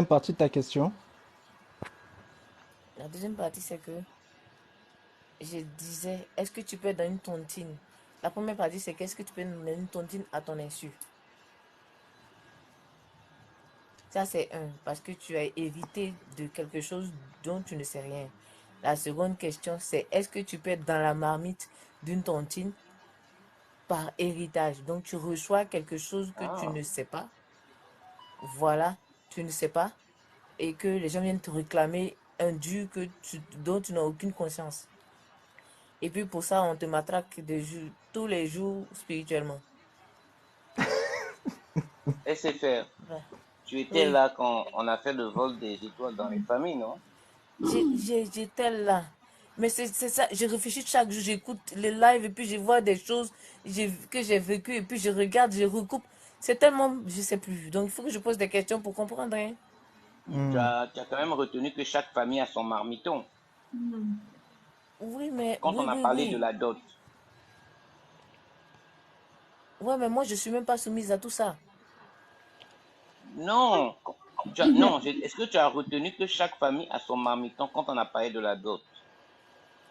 partie de ta question. La deuxième partie, c'est que je disais, est-ce que tu peux donner une tontine? La première partie, c'est qu'est-ce que tu peux donner une tontine à ton insu? Ça, c'est un, parce que tu as évité de quelque chose dont tu ne sais rien. La seconde question, c'est est-ce que tu peux être dans la marmite d'une tontine par héritage? Donc, tu reçois quelque chose que tu Ah, ne sais pas. Voilà, tu ne sais pas. Et que les gens viennent te réclamer un dû dont tu n'as aucune conscience. Et puis pour ça, on te matraque tous les jours spirituellement. SFR, Ouais. tu étais Oui, là quand on a fait le vol des étoiles dans les familles, non? j'étais là. Mais c'est ça, je réfléchis chaque jour, j'écoute les lives et puis je vois des choses que j'ai vécues et puis je regarde, je recoupe. C'est tellement, je sais plus. Donc il faut que je pose des questions pour comprendre, hein. Hmm. Tu as quand même retenu que chaque famille a son marmiton. Oui, mais, Quand on a parlé de oui. la dot, Ouais, mais moi je suis même pas soumise à tout ça. non, non, est-ce que tu as retenu que chaque famille a son marmiton quand on a parlé de la dot?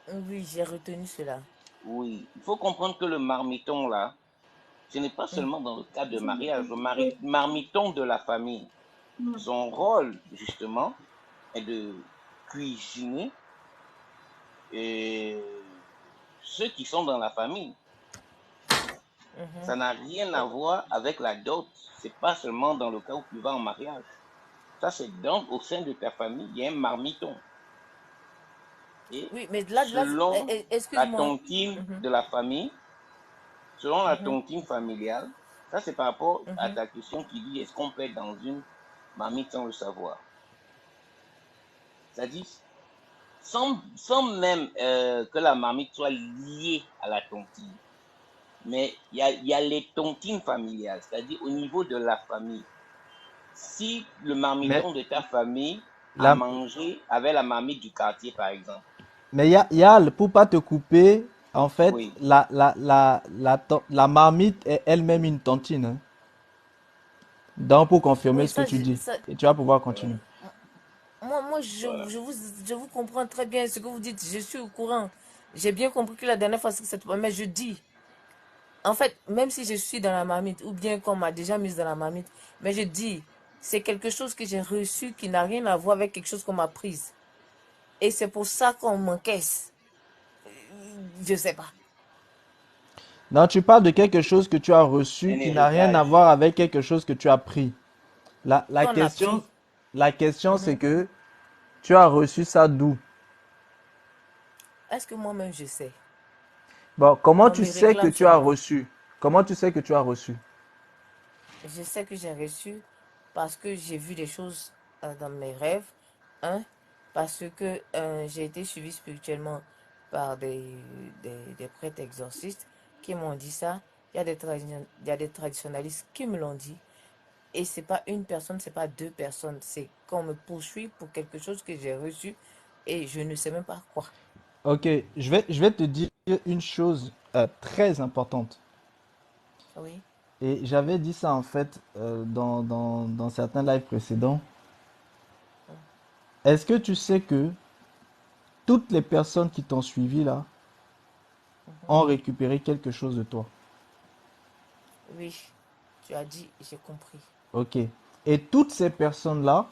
Oui, j'ai retenu cela. Oui, il faut comprendre que le marmiton là, ce n'est pas Hum, seulement dans le cadre de mariage, marmiton de la famille. Son rôle, justement, est de cuisiner et ceux qui sont dans la famille. mhm. Ça n'a rien à voir avec la dot. C'est pas seulement dans le cas où tu vas en mariage. Ça, c'est donc au sein de ta famille, il y a un marmiton. Et Oui, mais là, selon la excuse-moi. tontine Mhm, de la famille, selon la mhm, tontine familiale, ça c'est par rapport à mhm. ta question qui dit est-ce qu'on peut être dans une marmite sans le savoir. C'est-à-dire, sans même que la marmite soit liée à la tontine. Mais il y a les tontines familiales, c'est-à-dire au niveau de la famille. Si le Mais marmiton de ta famille a la, mangé avec la marmite du quartier, par exemple, mais pour pas te couper, en fait, oui, la marmite est elle-même une tontine, hein. Donc, pour confirmer Oui, ce que tu dis, et tu vas pouvoir continuer. moi voilà. je vous comprends très bien ce que vous dites. Je suis au courant. J'ai bien compris que la dernière fois, c'est cette fois. Mais je dis, en fait, même si je suis dans la marmite, ou bien qu'on m'a déjà mise dans la marmite, mais je dis, c'est quelque chose que j'ai reçu qui n'a rien à voir avec quelque chose qu'on m'a prise. Et c'est pour ça qu'on m'encaisse. Je sais pas. Non, tu parles de quelque chose que tu as reçu Un qui n'a rien à héritage. voir avec quelque chose que tu as pris. La, la Qu'on a question, pris. la question, c'est Mhm. que tu as reçu ça d'où? Est-ce que moi-même je sais? Bon, comment On tu me sais que réclame tu as seulement. reçu? Comment tu sais que tu as reçu? Je sais que j'ai reçu parce que j'ai vu des choses dans mes rêves. Un, parce que j'ai été suivie spirituellement par des prêtres exorcistes qui m'ont dit ça. Il y a des traditionalistes qui me l'ont dit. Et c'est pas une personne, c'est pas deux personnes. C'est qu'on me poursuit pour quelque chose que j'ai reçu et je ne sais même pas quoi. Ok, je vais te dire une chose très importante. Oui. Et j'avais dit ça en fait dans certains lives précédents. Mm, Est-ce que tu sais que toutes les personnes qui t'ont suivi là mhm. ont récupéré quelque chose de toi? Oui, tu as dit, j'ai compris. Ok. Et toutes ces personnes-là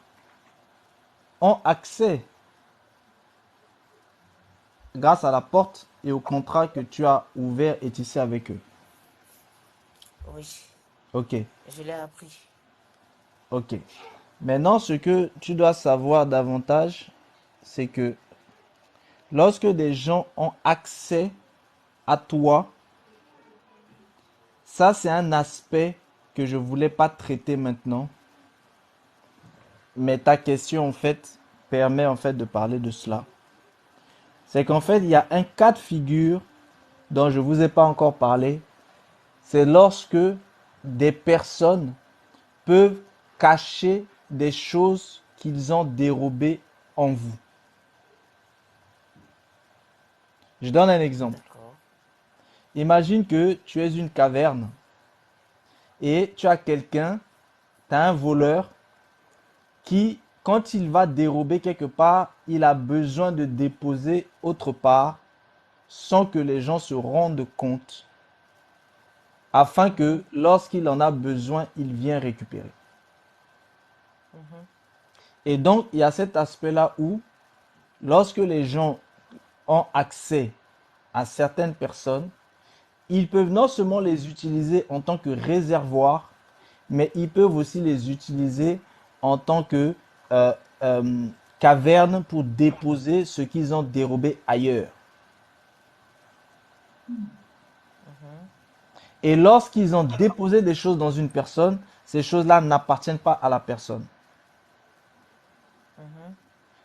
ont accès grâce à la porte et au contrat que tu as ouvert et tissé avec eux. Oui, Ok, je l'ai appris. ok. Maintenant, ce que tu dois savoir davantage, c'est que lorsque des gens ont accès à toi, ça c'est un aspect que je voulais pas traiter maintenant, mais ta question en fait permet en fait de parler de cela. C'est qu'en fait, il y a un cas de figure dont je vous ai pas encore parlé, c'est lorsque des personnes peuvent cacher des choses qu'ils ont dérobées en vous. Je donne un exemple. D'accord. Imagine que tu es une caverne et tu as quelqu'un, tu as un voleur qui quand il va dérober quelque part, il a besoin de déposer autre part sans que les gens se rendent compte, afin que lorsqu'il en a besoin, il vienne récupérer. Mhm. Et donc, il y a cet aspect-là où, lorsque les gens ont accès à certaines personnes, ils peuvent non seulement les utiliser en tant que réservoir, mais ils peuvent aussi les utiliser en tant que euh, euh, caverne pour déposer ce qu'ils ont dérobé ailleurs. Mhm. Et lorsqu'ils ont déposé des choses dans une personne, ces choses-là n'appartiennent pas à la personne. Mhm.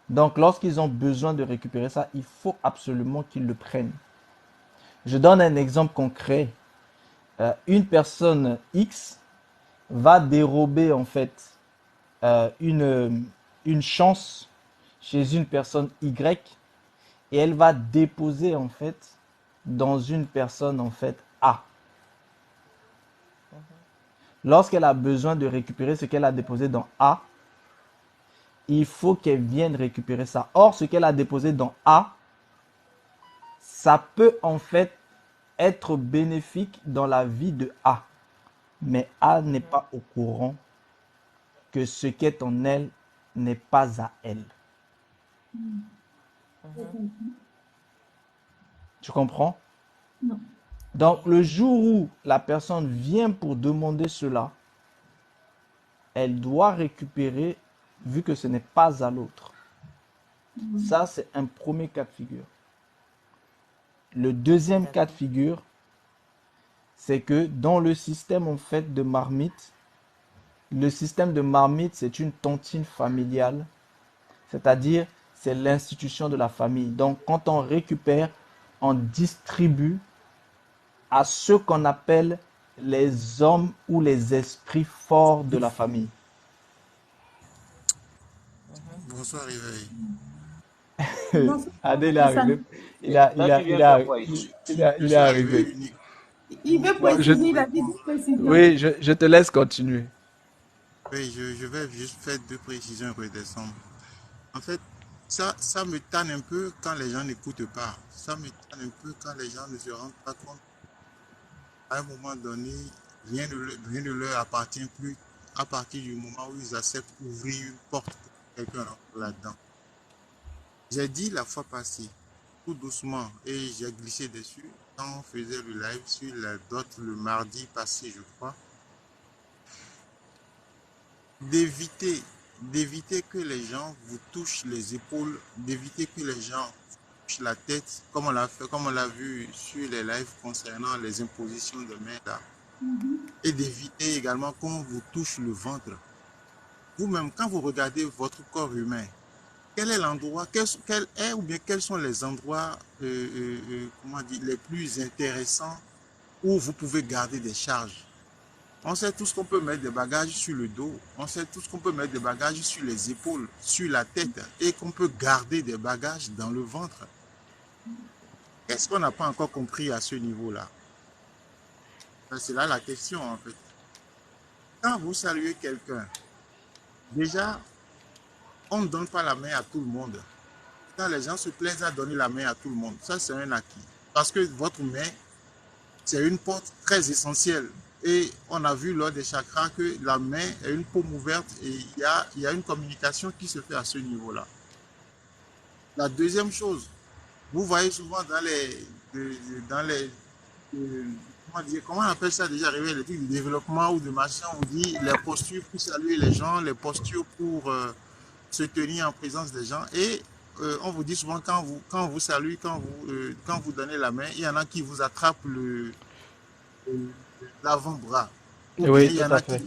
Donc, lorsqu'ils ont besoin de récupérer ça, il faut absolument qu'ils le prennent. Je donne un exemple concret. Une personne X va dérober en fait une chance chez une personne Y et elle va déposer en fait dans une personne en fait A. Mhm. Lorsqu'elle a besoin de récupérer ce qu'elle a déposé dans A, il faut qu'elle vienne récupérer ça. Or, ce qu'elle a déposé dans A, ça peut en fait être bénéfique dans la vie de A. Mais A n'est Mhm. pas au courant que ce qui est en elle n'est pas à elle. Mhm. Tu comprends? Non. Donc, Oui. le jour où la personne vient pour demander cela, elle doit récupérer vu que ce n'est pas à l'autre. Ça, c'est un premier cas de figure. Le deuxième cas de D'accord. figure, c'est que dans le système en fait de marmite, le système de marmite, c'est une tontine familiale, c'est-à-dire c'est l'institution de la famille. Donc, quand on récupère, on distribue à ceux qu'on appelle les hommes ou les esprits forts de la famille. Mhm. Bonsoir, Réveil. Bonsoir, Adé, il est Hassan. arrivé. Il a, Toi, il a, tu il viens faire a, quoi il, ici? il a- Je il est suis arrivé arrivé. Il veut uniquement Non, je, préciser, pour il a dit répondre. deux précisions. oui, je te laisse continuer. Oui, je vais juste faire deux précisions et redescendre. En fait, ça me tanne un peu quand les gens n'écoutent pas. Ça me tanne un peu quand les gens ne se rendent pas compte. À un moment donné, rien ne leur appartient plus à partir du moment où ils acceptent d'ouvrir une porte pour quelqu'un là-dedans. J'ai dit la fois passée, tout doucement, et j'ai glissé dessus, quand on faisait le live sur la dot le mardi passé, je crois, d'éviter d'éviter que les gens vous touchent les épaules, d'éviter que les gens vous touchent la tête, comme on l'a fait, comme on l'a vu sur les lives concernant les impositions de main là, et d'éviter également qu'on vous touche le ventre. Vous-même, quand vous regardez votre corps humain, quel est l'endroit, quel est ou bien quels sont les endroits, comment dire, les plus intéressants où vous pouvez garder des charges? On sait tous qu'on peut mettre des bagages sur le dos, on sait tous qu'on peut mettre des bagages sur les épaules, sur la tête et qu'on peut garder des bagages dans le ventre. Est-ce qu'on n'a pas encore compris à ce niveau-là? C'est là la question en fait. Quand vous saluez quelqu'un, déjà, on ne donne pas la main à tout le monde. Quand les gens se plaisent à donner la main à tout le monde, ça c'est un acquis. Parce que votre main, c'est une porte très essentielle. Et on a vu lors des chakras que la main est une paume ouverte et il y a une communication qui se fait à ce niveau-là. La deuxième chose, vous voyez souvent dans les comment dire, comment on appelle ça déjà arrivé, les trucs de développement ou de machin, on dit les postures pour saluer les gens, les postures pour se tenir en présence des gens. Et on vous dit souvent quand vous salue, quand vous donnez la main, il y en a qui vous attrapent l'avant-bras. Ou bien Oui, tout à fait.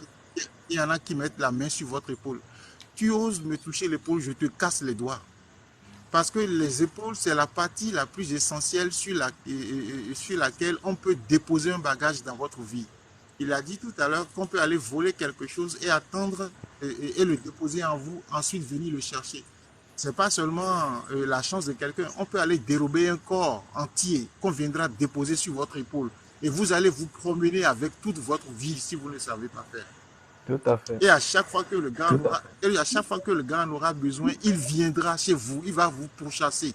il y en a qui mettent la main sur votre épaule. Tu oses me toucher l'épaule, je te casse les doigts. Parce que les épaules, c'est la partie la plus essentielle sur laquelle on peut déposer un bagage dans votre vie. Il a dit tout à l'heure qu'on peut aller voler quelque chose et attendre et le déposer en vous, ensuite venir le chercher. Ce n'est pas seulement la chance de quelqu'un. On peut aller dérober un corps entier qu'on viendra déposer sur votre épaule. Et vous allez vous promener avec toute votre vie si vous ne savez pas faire. Tout à fait. Et à chaque fois que le gars Tout en à aura, et à chaque fois que le gars en aura besoin, il viendra chez vous, il va vous pourchasser,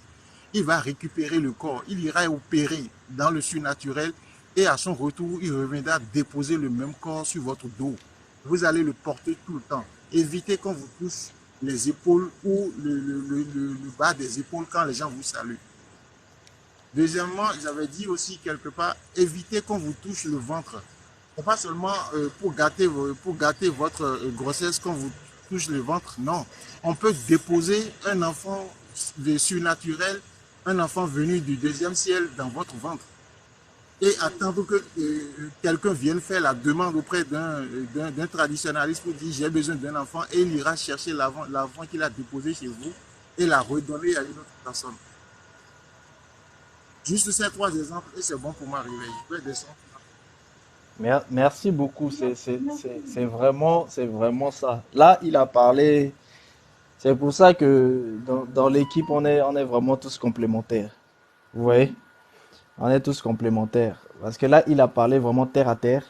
il va récupérer le corps, il ira opérer dans le surnaturel et à son retour, il reviendra déposer le même corps sur votre dos. Vous allez le porter tout le temps. Évitez qu'on vous touche les épaules ou le bas des épaules quand les gens vous saluent. Deuxièmement, j'avais dit aussi quelque part, évitez qu'on vous touche le ventre. C'est pas seulement pour gâter votre grossesse qu'on vous touche le ventre, non. On peut déposer un enfant de surnaturel, un enfant venu du deuxième ciel dans votre ventre et attendre que quelqu'un vienne faire la demande auprès d'un traditionnaliste pour dire j'ai besoin d'un enfant et il ira chercher l'enfant qu'il a déposé chez vous et la redonner à une autre personne. Juste ces trois exemples et c'est bon pour m'arriver. Je vais descendre. Merci beaucoup. C'est vraiment ça. Là, il a parlé. C'est pour ça que dans l'équipe, on est vraiment tous complémentaires. Vous voyez? On est tous complémentaires. Parce que là, il a parlé vraiment terre à terre.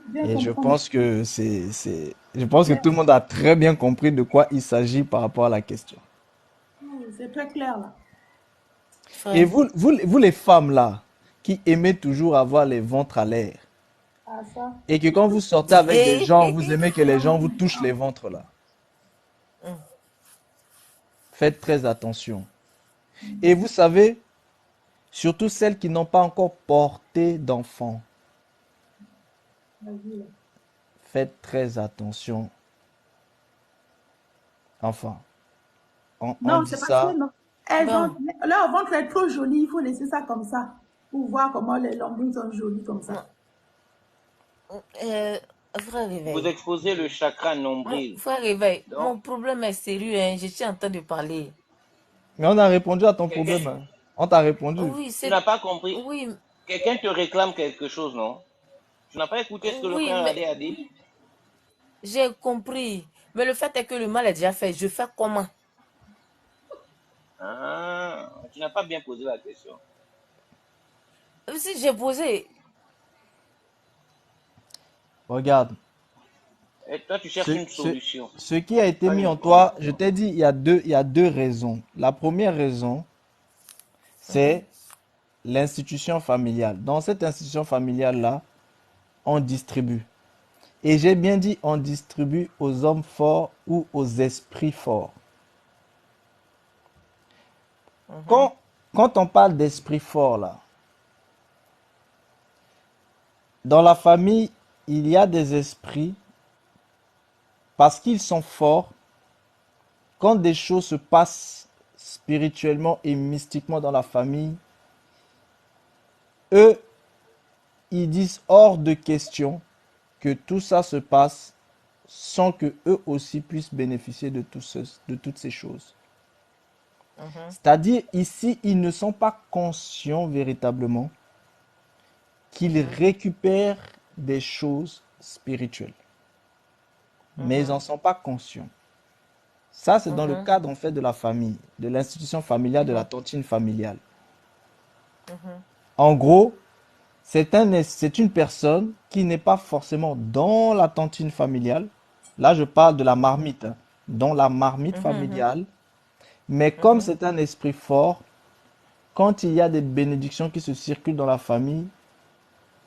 Bien Et je comprendre. pense que je pense que tout le monde a très bien compris de quoi il s'agit par rapport à la question. C'est très clair là. Et Frère, vous les femmes là, qui aimez toujours avoir les ventres à l'air, Ah, ça. et que quand vous sortez avec des gens, vous aimez que les Ça, gens vous touchent les ventres là. Faites très attention. Et vous savez, surtout celles qui n'ont pas encore porté d'enfants, vas-y, là. faites très attention. Enfin, on Non, dit c'est parce que ça. non. Elles ont, bon, leur ventre est trop joli, il faut laisser ça comme ça pour voir comment les longues sont jolies comme ça. euh, frère Vous Réveil. exposez le chakra nombril. Frère Réveil, Donc, mon problème est sérieux, hein. Je suis en train de parler. Mais on a répondu à ton quelqu'un, problème, hein. On t'a répondu. Oui, tu c'est... n'as pas compris. Oui, Quelqu'un te réclame quelque chose, non? Tu n'as pas écouté ce que le oui, frère mais Adé a dit? j'ai compris. Mais le fait est que le mal est déjà fait. Je fais comment? Ah, tu n'as pas bien posé la question. Si j'ai posé... Regarde, Et toi, tu cherches ce, une ce, solution, ce qui a été pas mis une en toi, je information. t'ai dit, il y a deux raisons. La première raison, c'est l'institution familiale. Dans cette institution familiale-là, on distribue. Et j'ai bien dit, on distribue aux hommes forts ou aux esprits forts. Mhm, Quand, quand on parle d'esprit fort, là, dans la famille, il y a des esprits, parce qu'ils sont forts, quand des choses se passent spirituellement et mystiquement dans la famille, eux, ils disent hors de question que tout ça se passe sans que eux aussi puissent bénéficier de toutes ces choses. mhm, C'est-à-dire, ici, ils ne sont pas conscients véritablement qu'ils mhm, récupèrent des choses spirituelles. Mais ils mhm, n'en sont pas conscients. Ça, c'est dans le mhm, cadre, en fait, de la famille, de l'institution familiale, de la mhm, tontine familiale. mhm, En gros, c'est une personne qui n'est pas forcément dans la tontine familiale. Là, je parle de la marmite, hein, dans la marmite mhm, familiale. Mais comme mhm, c'est un esprit fort, quand il y a des bénédictions qui se circulent dans la famille,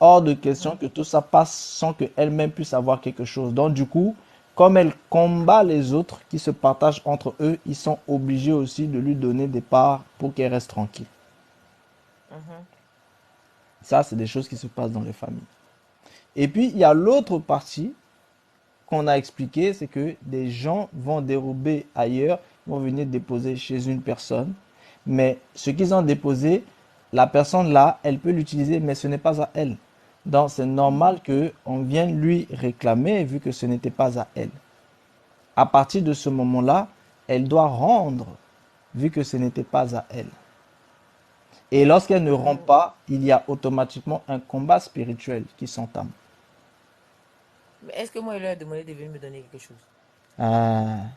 hors de question mhm, que tout ça passe sans qu'elle-même puisse avoir quelque chose. Donc, du coup, comme elle combat les autres qui se partagent entre eux, ils sont obligés aussi de lui donner des parts pour qu'elle reste tranquille. mhm, Ça, c'est des choses qui se passent dans les familles. Et puis, il y a l'autre partie qu'on a expliqué, c'est que des gens vont dérober ailleurs, vont venir déposer chez une personne, mais ce qu'ils ont déposé, la personne là, elle peut l'utiliser, mais ce n'est pas à elle. Donc c'est normal que on vienne lui réclamer vu que ce n'était pas à elle. À partir de ce moment-là, elle doit rendre vu que ce n'était pas à elle. Et lorsqu'elle ne rend mhm. pas, il y a automatiquement un combat spirituel qui s'entame. Mais est-ce que moi, il leur a demandé de venir me donner quelque chose? Ah.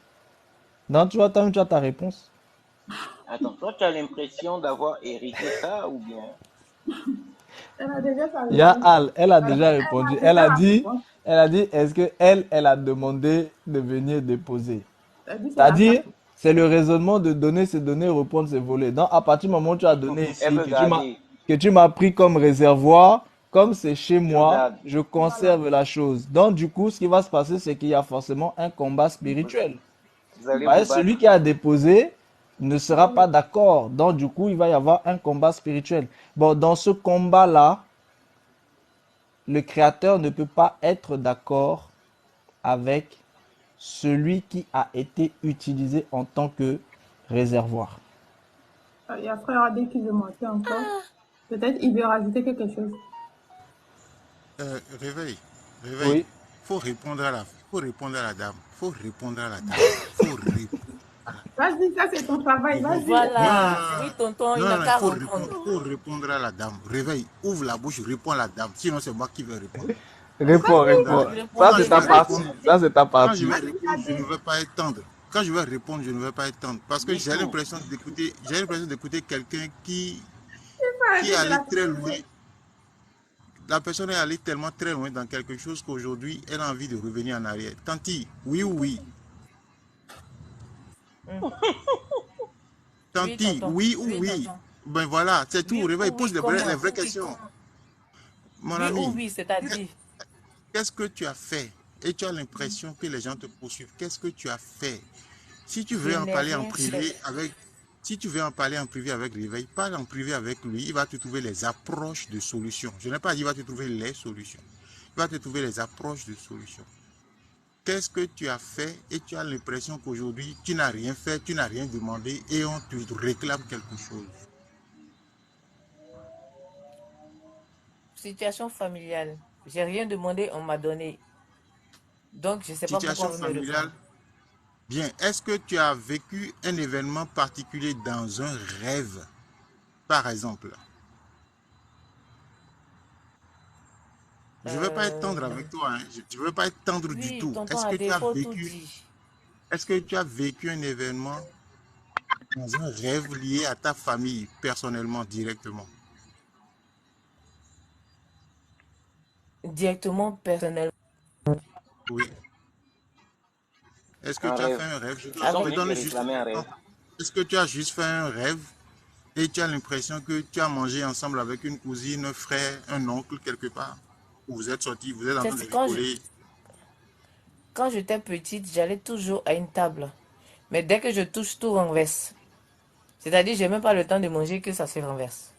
Non, tu vois, tu as ta réponse. Attends, toi, tu as l'impression d'avoir hérité ça ou bien? Elle a déjà sa Il y a réponse. Al, elle a Elle déjà répondu. a Elle déjà a la dit, réponse. Elle a dit, est-ce que elle a demandé de venir déposer? Ça dit, c'est la C'est-à-dire, famille. c'est le raisonnement de donner, c'est donner, reprendre, c'est voler. Donc, à partir du moment où tu as donné Elle ici, veut garder. que tu m'as pris comme réservoir, comme c'est chez Je moi, garde. je Voilà. conserve la chose. Donc, du coup, ce qui va se passer, c'est qu'il y a forcément un combat Vous, spirituel. vous allez vous Ouais, celui battre. qui a déposé ne sera Oui. pas d'accord. Donc, du coup, il va y avoir un combat spirituel. Bon, dans ce combat-là, le Créateur ne peut pas être d'accord avec celui qui a été utilisé en tant que réservoir. Il y a frère Adé qui veut monter encore. Peut-être il veut rajouter quelque chose. Réveil, réveil. Oui. Faut répondre à la dame. Faut répondre à la dame. Faut répondre à la dame. Vas-y, ça c'est ton travail. Réveil. Vas-y. Non, non, Voilà. non, Oui, tonton, il non, n'a non, non, il qu'à reprendre. faut répondre à la dame. Réveil, ouvre la bouche, réponds à la dame. Sinon, c'est moi qui vais répondre. Faut Réponds, répondre à Vas-y. la réponds. Il dame. Ça, répond Quand c'est je ta vais déjà. partie. répondre, Ça, c'est ta quand je partie. vais Vas-y, répondre, je ne Adé. vais pas être tendre. Quand je vais répondre, je ne vais pas être tendre. Parce que Du tout. j'ai l'impression d'écouter quelqu'un Il faut qui est arrêter de allé la très loin. faire. La personne est allée tellement très loin dans quelque chose qu'aujourd'hui, elle a envie de revenir en arrière. Tanti, oui ou oui? Hmm. Oui, Tanti, tonton. oui ou Oui, oui? tonton. Ben voilà, c'est tout. Oui Réveille, ou pose oui, les comment? vraies questions. Mon Oui ou ami, oui, c'est-à-dire. qu'est-ce que tu as fait? Et tu as l'impression que les gens te poursuivent. Qu'est-ce que tu as fait? Si tu Je veux en n'ai parler en rien fait. privé avec, si tu veux en parler en privé avec Réveil, parle en privé avec lui. Il va te trouver les approches de solutions. Je n'ai pas dit il va te trouver les solutions. Il va te trouver les approches de solutions. Qu'est-ce que tu as fait et tu as l'impression qu'aujourd'hui tu n'as rien fait, tu n'as rien demandé et on te réclame quelque chose. Situation familiale. J'ai rien demandé, on m'a donné. Donc, je ne sais pas pourquoi Situation on veut me reprendre. familiale. Bien, est-ce que tu as vécu un événement particulier dans un rêve, par exemple? Je ne veux pas être tendre Euh, avec toi, hein. Je ne veux pas être tendre du Oui, tout. tonton a défaut tout dit. Est-ce que tu as vécu un événement dans un rêve lié à ta famille, personnellement, directement? Directement, personnel. Oui. Est-ce que Un tu as fait rêve. un rêve? Ils sont Je te Avec. venus te donne juste réclamer un un rêve. exemple. Est-ce que tu as juste fait un rêve et tu as l'impression que tu as mangé ensemble avec une cousine, un frère, un oncle quelque part? Ou vous êtes sortis, vous êtes en train de Quand rigoler. quand j'étais petite, j'allais toujours à une table. Mais dès que je touche, tout renverse. C'est-à-dire, j'ai même pas le temps de manger que ça se renverse.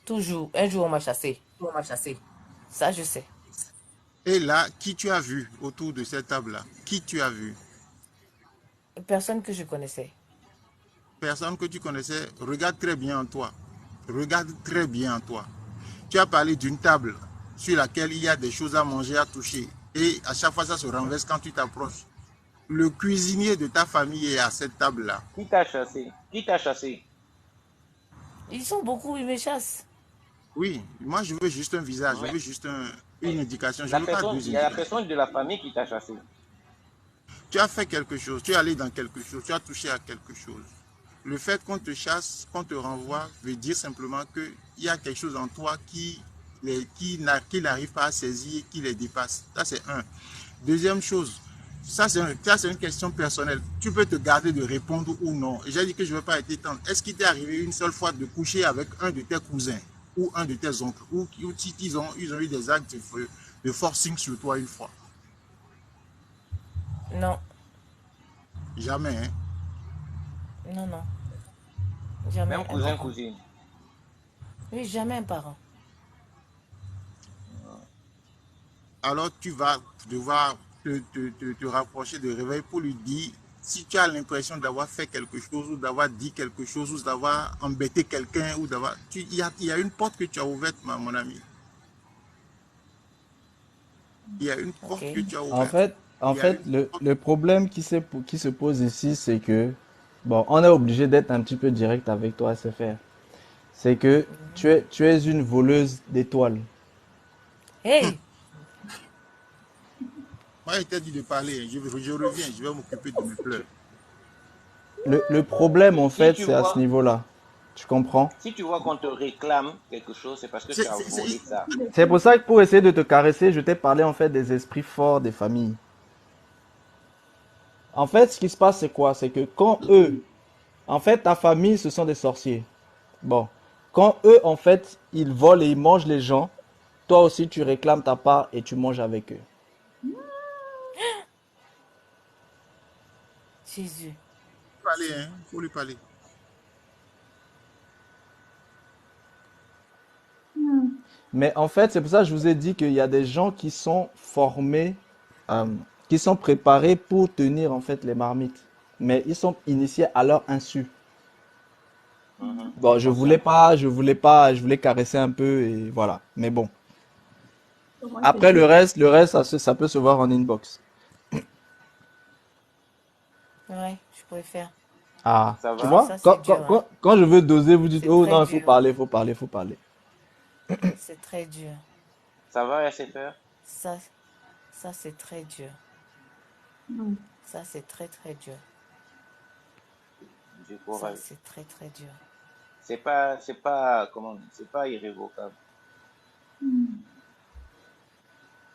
Toujours. Un jour, on m'a chassé. Ça, je sais. Et là, qui tu as vu autour de cette table-là? Qui tu as vu? Personne que je connaissais. Personne que tu connaissais, regarde très bien en toi. Regarde très bien en toi. Tu as parlé d'une table sur laquelle il y a des choses à manger, à toucher. Et à chaque fois, ça se renverse quand tu t'approches. Le cuisinier de ta famille est à cette table-là. Qui t'a chassé? Qui t'a chassé? Ils sont beaucoup, ils me chassent. Oui, moi je veux juste un visage, je Mais veux juste une indication. Je la ne veux pas personne, deux il y a la indications. personne de la famille qui t'a chassé. Tu as fait quelque chose, tu es allé dans quelque chose, tu as touché à quelque chose. Le fait qu'on te chasse, qu'on te renvoie, veut dire simplement qu'il y a quelque chose en toi qui n'arrive pas à saisir, qui les dépasse. Ça, c'est un. Deuxième chose, ça, c'est une question personnelle. Tu peux te garder de répondre ou non. J'ai dit que je ne vais pas être tendre. Est-ce qu'il t'est arrivé une seule fois de coucher avec un de tes cousins ou un de tes oncles ou ils ont eu des actes de forcing sur toi une fois? Non, Jamais, hein? non, non. Jamais Même un cousin, parent. cousine. Oui, jamais un parent. Alors tu vas devoir te rapprocher de réveil pour lui dire si tu as l'impression d'avoir fait quelque chose ou d'avoir dit quelque chose ou d'avoir embêté quelqu'un ou d'avoir... Il y a une porte que tu as ouverte, mon ami. Il y a une Ok. porte que tu as En ouverte. fait, Il y a une porte. le problème qui se pose ici, c'est que, bon, on est obligé d'être un petit peu direct avec toi, SFR. C'est que tu es une voleuse d'étoiles. Hey! Moi, il t'a dit de parler. Je reviens, je vais m'occuper de mes pleurs. Le problème, en Qui fait, tu c'est à ce vois, niveau-là. Tu comprends? Si tu vois qu'on te réclame quelque chose, c'est parce que tu as volé ça. C'est pour ça que pour essayer de te caresser, je t'ai parlé en fait des esprits forts des familles. En fait, ce qui se passe, c'est quoi? C'est que quand eux, en fait, ta famille, ce sont des sorciers. Bon, quand eux, en fait, ils volent et ils mangent les gens, toi aussi, tu réclames ta part et tu manges avec eux. Jésus. Parler, hein, il faut lui parler. Mais en fait, c'est pour ça que je vous ai dit qu'il y a des gens qui sont formés, euh, qui sont préparés pour tenir en fait les marmites. Mais ils sont initiés à leur insu. Bon, je voulais caresser un peu et voilà. Mais bon. Moi, c'est Après dur. le reste, ça peut se voir en inbox. Ouais, je préfère. Ah, Ça tu va? vois, Ça, c'est dur, hein. quand je veux doser, vous dites, C'est oh très non, il faut dur. parler, il faut parler, il faut parler. C'est très dur. Ça va à cette heure? Ça, ça c'est très dur. Mm. Ça, c'est très, très dur. Du Ça, courage. c'est très, très dur. Comment dire, c'est pas irrévocable.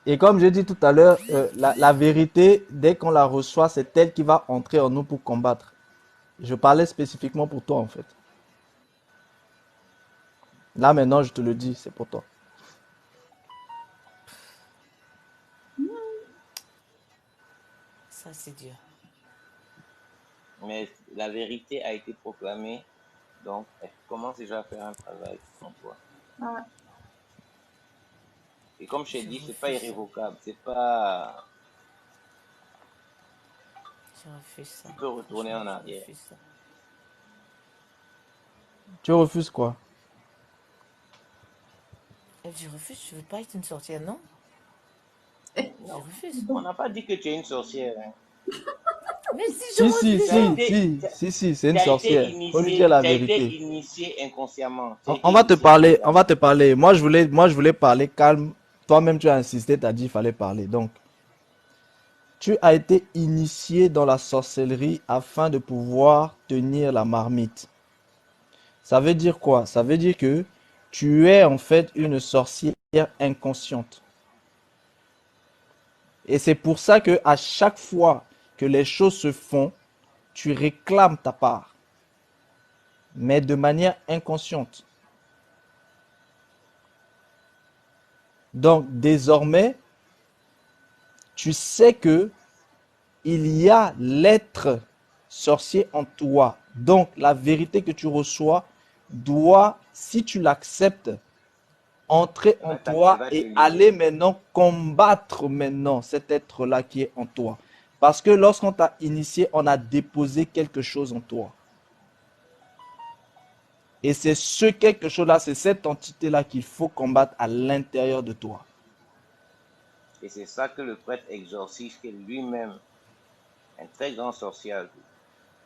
Et comme j'ai dit tout à l'heure, la vérité, dès qu'on la reçoit, c'est elle qui va entrer en nous pour combattre. Je parlais spécifiquement pour toi, en fait. Là, maintenant, je te le dis, c'est pour toi. Ça, c'est dur. Mais la vérité a été proclamée, donc elle commence déjà à faire un travail en toi. Ah, Et comme je t'ai Je dit, c'est pas refuse ça. irrévocable. C'est pas. Je refuse ça. Tu peux retourner Franchement, en je arrière. refuse ça. Tu refuses quoi? Et je refuse, je veux pas être une sorcière, non? Je Non, refuse. on n'a pas dit que tu es une sorcière, hein. Mais si je Si, si, Tu as refuse, si, été, si, tu as, si, si, c'est tu une as été sorcière. Faut lui dire initié, la tu as été vérité. initié inconsciemment. Tu as On été va te initié parler, on va inconsciemment. te parler. Moi, je voulais parler calme. Toi-même, tu as insisté, tu as dit qu'il fallait parler. Donc, tu as été initié dans la sorcellerie afin de pouvoir tenir la marmite. Ça veut dire quoi? Ça veut dire que tu es en fait une sorcière inconsciente. Et c'est pour ça que à chaque fois que les choses se font, tu réclames ta part, mais de manière inconsciente. Donc désormais, tu sais que il y a l'être sorcier en toi. Donc la vérité que tu reçois doit, si tu l'acceptes, entrer en Elle toi va te et aller libérer. maintenant combattre maintenant cet être-là qui est en toi. Parce que lorsqu'on t'a initié, on a déposé quelque chose en toi. Et c'est ce quelque chose-là, c'est cette entité-là qu'il faut combattre à l'intérieur de toi. Et c'est ça que le prêtre exorciste, qui est lui-même un très grand sorcier, a vu.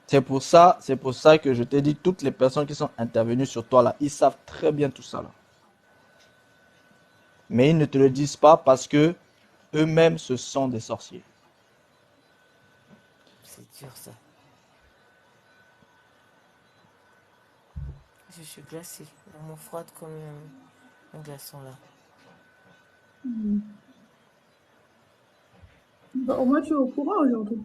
C'est pour ça que je t'ai dit, toutes les personnes qui sont intervenues sur toi là, ils savent très bien tout ça là. Mais ils ne te le disent pas parce que eux-mêmes ce sont des sorciers. c'est dur ça. Je suis glacée. Elle me froide comme un glaçon là. bah, au moins, tu es au courant aujourd'hui.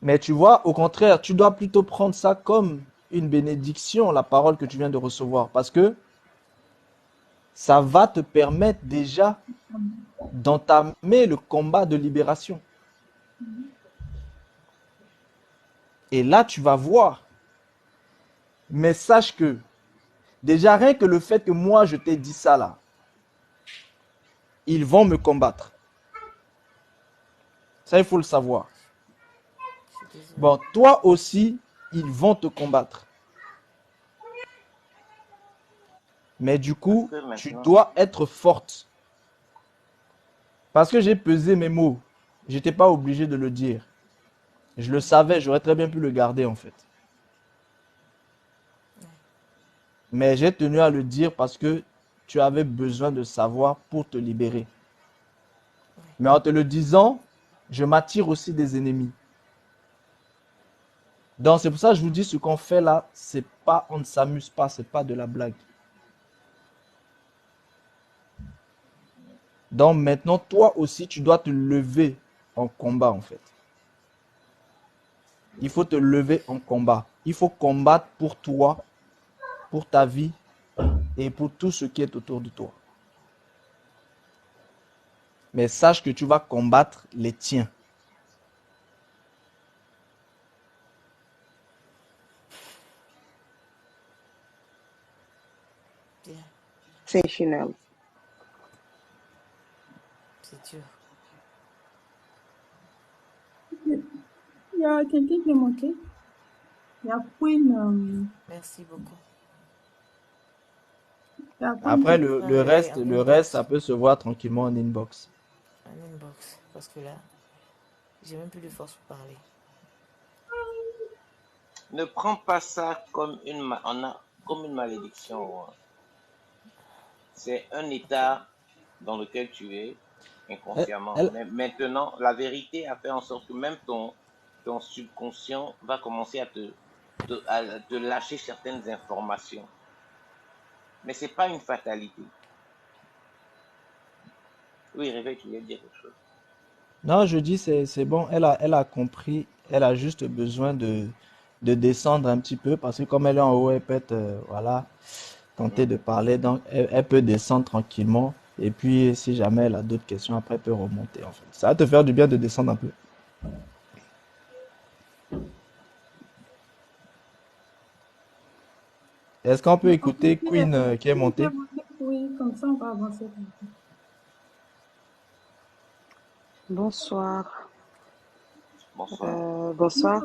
Mais tu vois, au contraire, tu dois plutôt prendre ça comme une bénédiction, la parole que tu viens de recevoir. Parce que ça va te permettre déjà d'entamer le combat de libération. Et là, tu vas voir. Mais sache que, déjà rien que le fait que moi je t'ai dit ça là, ils vont me combattre. Ça, il faut le savoir. Je suis désolée. Bon, toi aussi, ils vont te combattre. Mais du Parce coup, que tu maintenant, dois être forte. Parce que j'ai pesé mes mots. Je n'étais pas obligé de le dire. Je le savais, j'aurais très bien pu le garder en fait. Mais j'ai tenu à le dire parce que tu avais besoin de savoir pour te libérer. Mais en te le disant, je m'attire aussi des ennemis. Donc c'est pour ça que je vous dis ce qu'on fait là, c'est pas, on ne s'amuse pas, c'est pas de la blague. Donc maintenant, toi aussi, tu dois te lever en combat en fait. Il faut te lever en combat. Il faut combattre pour toi, pour ta vie et pour tout ce qui est autour de toi. Mais sache que tu vas combattre les tiens. Bien, Sensational. c'est dur. Il y a quelqu'un qui est monté. Il y a Queen. Merci beaucoup. Il y a Queen Après, qui- En le reste, ça inbox. peut se voir tranquillement en inbox. En inbox. Parce que là, j'ai même plus de force pour parler. Ne prends pas ça comme comme une malédiction. Hein. C'est un état dans lequel tu es Elle, inconsciemment. elle- Mais maintenant, la vérité a fait en sorte que même ton subconscient va commencer à te lâcher certaines informations. Mais ce n'est pas une fatalité. Oui, Réveil, tu voulais dire quelque chose. non, je dis c'est bon, elle a compris, elle a juste besoin de descendre un petit peu parce que comme elle est en haut, elle peut être, voilà, tenter de parler, donc elle peut descendre tranquillement et puis si jamais elle a d'autres questions, après elle peut remonter en fait. Ça va te faire du bien de descendre un peu. Est-ce qu'on peut On peut écouter dire, Queen qui est s'il vous plaît, montée? oui, comme ça on va avancer. Bonsoir. Bonsoir. Bonsoir.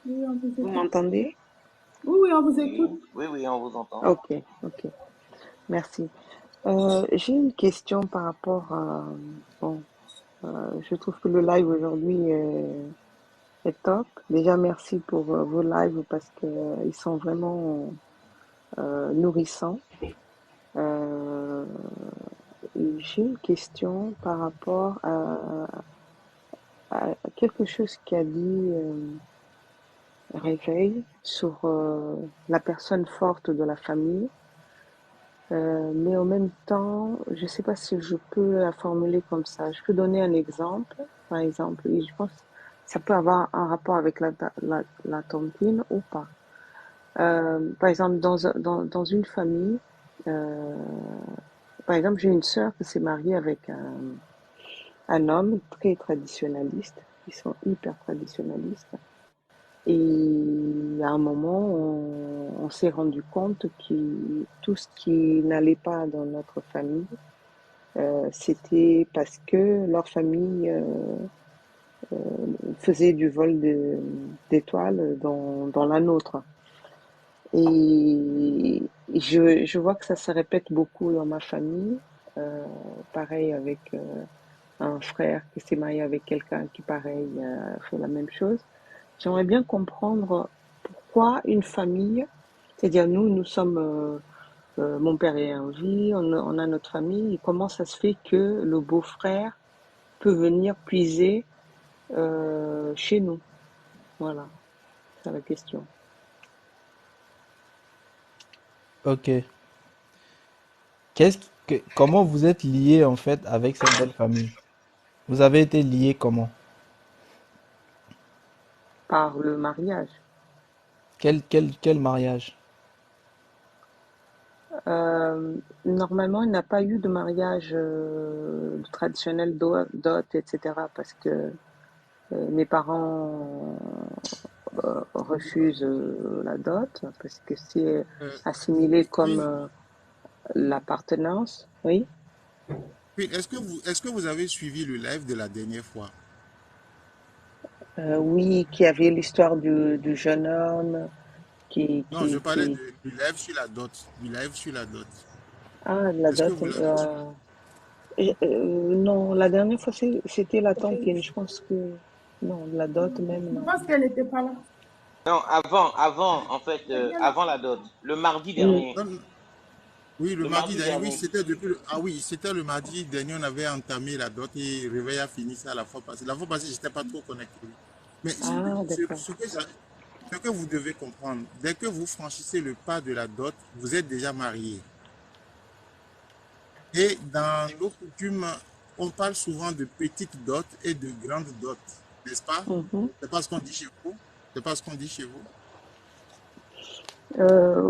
Oui, on vous Vous écoute. m'entendez? Oui, on vous écoute. Oui, on vous entend. Ok, ok. Merci. J'ai une question par rapport à... Bon, je trouve que le live aujourd'hui est top. Déjà, merci pour vos lives parce que ils sont vraiment nourrissants. Euh, et j'ai une question par rapport à quelque chose qu'a dit Réveil sur la personne forte de la famille. Mais en même temps, je ne sais pas si je peux la formuler comme ça. Je peux donner un exemple, par exemple, et je pense que ça peut avoir un rapport avec la tontine ou pas. Par exemple, dans une famille, euh, par exemple, j'ai une sœur qui s'est mariée avec un homme très traditionnaliste. Ils sont hyper traditionnalistes. Et à un moment, on s'est rendu compte que tout ce qui n'allait pas dans notre famille, c'était parce que leur famille faisait du vol d'étoiles dans la nôtre. Et je vois que ça se répète beaucoup dans ma famille. Pareil avec un frère qui s'est marié avec quelqu'un qui, pareil, fait la même chose. J'aimerais bien comprendre pourquoi une famille, c'est-à-dire nous sommes, mon père est en vie, on a notre famille, et comment ça se fait que le beau-frère peut venir puiser chez nous? Voilà, c'est la question. Ok. Comment vous êtes lié en fait avec cette belle famille? Vous avez été lié comment? Par le mariage. Quel mariage? Normalement, il n'a pas eu de mariage traditionnel dot, etc. parce que mes parents refusent la dot parce que c'est assimilé comme Queen, l'appartenance. Oui. Queen, est-ce que vous avez suivi le live de la dernière fois? Oui, qui avait l'histoire du jeune homme qui, Non, je qui, parlais qui... du live sur la dot. Du live sur la dot. Ah, la Est-ce que dot. vous l'avez suivi? Non, la dernière fois, c'était la tantine. Je pense que... Non, la dot même, Je non. pense qu'elle n'était pas là. Non, en fait, avant la dot, le mardi Hmm. dernier. Non, non. Oui, le Le mardi mardi dernier, oui, dernier. c'était depuis ah oui, c'était le mardi dernier, on avait entamé la dot et Réveil a fini ça la fois passée. La fois passée, j'étais pas trop connecté. Mais Ah, d'accord. ce que vous devez comprendre, dès que vous franchissez le pas de la dot, vous êtes déjà marié. Et dans nos coutumes, on parle souvent de petite dot et de grande dot, n'est-ce pas? Mhm. C'est pas ce qu'on dit chez vous? C'est pas ce qu'on dit chez vous?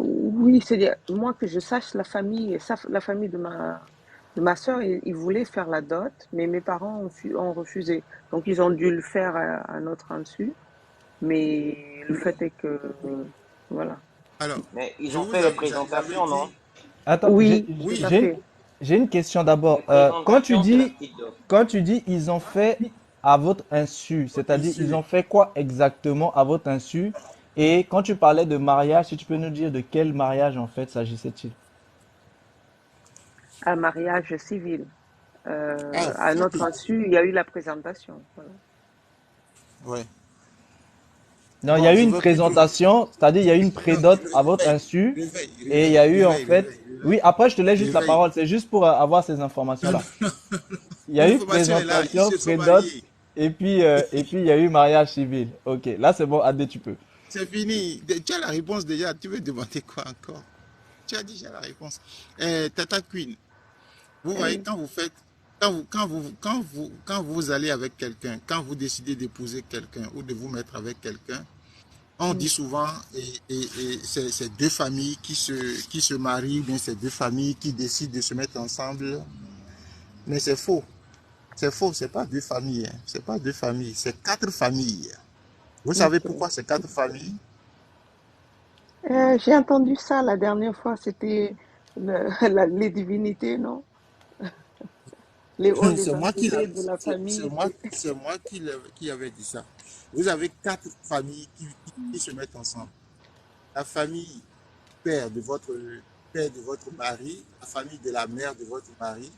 Oui, c'est-à-dire, moi que je sache, la famille de ma sœur, ils voulaient faire la dot, mais mes parents ont refusé. Donc, ils ont dû le faire à notre insu. Mais le fait est que, voilà. Alors, Mais ils je ont vous fait les avais, j'avais présentations, non? dit, Attends, Oui, tout à fait. j'ai une question d'abord. Les présentations, c'est la petite dot. Quand tu dis ils ont fait à votre insu, c'est-à-dire ils ont insu. fait quoi exactement à votre insu? Et quand tu parlais de mariage, si tu peux nous dire de quel mariage en fait s'agissait-il? Un mariage civil. Ah, À ok. notre insu, il y a eu la présentation. Voilà. Ouais. Non, il y a Bon, eu je une veux plus trop. présentation, c'est-à-dire il y a eu une Non, prédote à votre insu. Et il y a eu en fait, oui, après je te laisse juste la réveil. parole, c'est juste pour avoir ces Non, informations-là. non, Il y a eu l'information est là, ils présentation, se sont prédote, mariés. et puis il y a eu mariage civil. Ok, là c'est bon, Adé, tu peux. C'est fini. Tu as la réponse déjà. Tu veux demander quoi encore? Tu as déjà la réponse. Tata Queen, vous voyez, Oui. quand vous faites, quand vous allez avec quelqu'un, quand vous décidez d'épouser quelqu'un ou de vous mettre avec quelqu'un, on dit Mm. souvent, c'est deux familles qui se marient, ou bien c'est deux familles qui décident de se mettre ensemble. Mais c'est faux. C'est faux, c'est pas deux familles. Hein. C'est pas deux familles, c'est quatre familles. Vous savez Ok. pourquoi c'est quatre familles? J'ai entendu ça la dernière fois, c'était les divinités, non? On C'est les moi qui entourait l'avais, de la famille. c'est moi qui avait dit ça. Vous avez quatre familles qui se mettent ensemble. La famille père de votre mari, la famille de la mère de votre mari,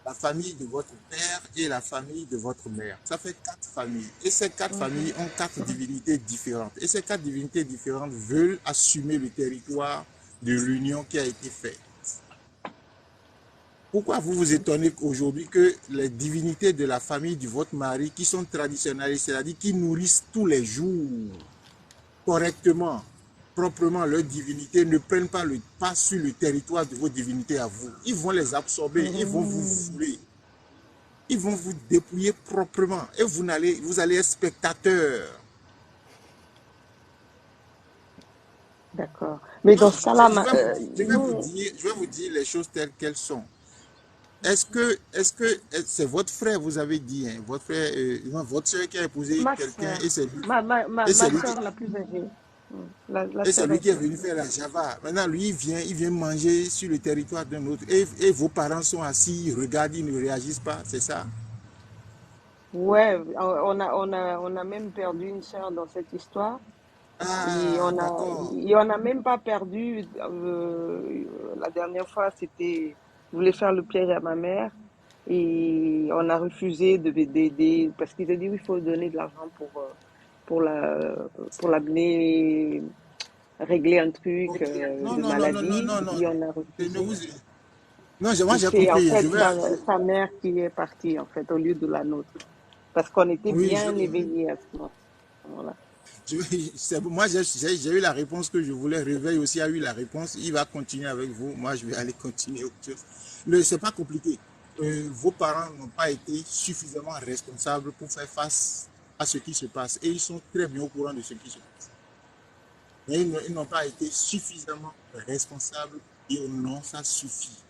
la famille de votre père et la famille de votre mère. Ça fait quatre familles. Et ces quatre Mhm. familles ont quatre divinités différentes. Et ces quatre divinités différentes veulent assumer le territoire de l'union qui a été faite. Pourquoi vous vous étonnez qu'aujourd'hui que les divinités de la famille de votre mari qui sont traditionnelles, c'est-à-dire qui nourrissent tous les jours correctement, proprement leurs divinités, ne prennent pas le pas sur le territoire de vos divinités à vous. Ils vont les absorber, ils vont vous Mm. fouler, ils vont vous dépouiller proprement et vous allez être spectateur. D'accord. Mais Non, dans ce cas-là, je nous, vais vous dire les choses telles qu'elles sont. C'est votre frère, vous avez dit, hein, votre frère, non, votre soeur qui a épousé ma quelqu'un sœur, et c'est ma lui qui, sœur la plus âgée, mm, la et c'est sœur lui qui est aînée. venu faire la Java. Maintenant, lui, il vient manger sur le territoire d'un autre. Et vos parents sont assis, ils regardent, ils ne réagissent pas, c'est ça? Ouais, on a même perdu une sœur dans cette histoire. Ah, d'accord. Et on n'a même pas perdu. La dernière fois, je voulais faire le piège à ma mère et on a refusé d'aider parce qu'ils ont dit oui, il faut donner de l'argent pour pour l'amener régler un truc Ok. Non, de non, non, non, non, maladie non, non. et on a Ne refusé. vous... Non, moi Et j'ai c'est en compris. fait sa mère qui est partie en fait au lieu de la nôtre parce qu'on était Oui, bien éveillés à ce moment-là. moi j'ai eu la réponse que je voulais. Réveil aussi a eu la réponse. Il va continuer avec vous. Moi, je vais aller continuer autre chose. C'est pas compliqué. Vos parents n'ont pas été suffisamment responsables pour faire face à ce qui se passe. Et ils sont très bien au courant de ce qui se passe. Mais ils n'ont pas été suffisamment responsables et non, ça suffit.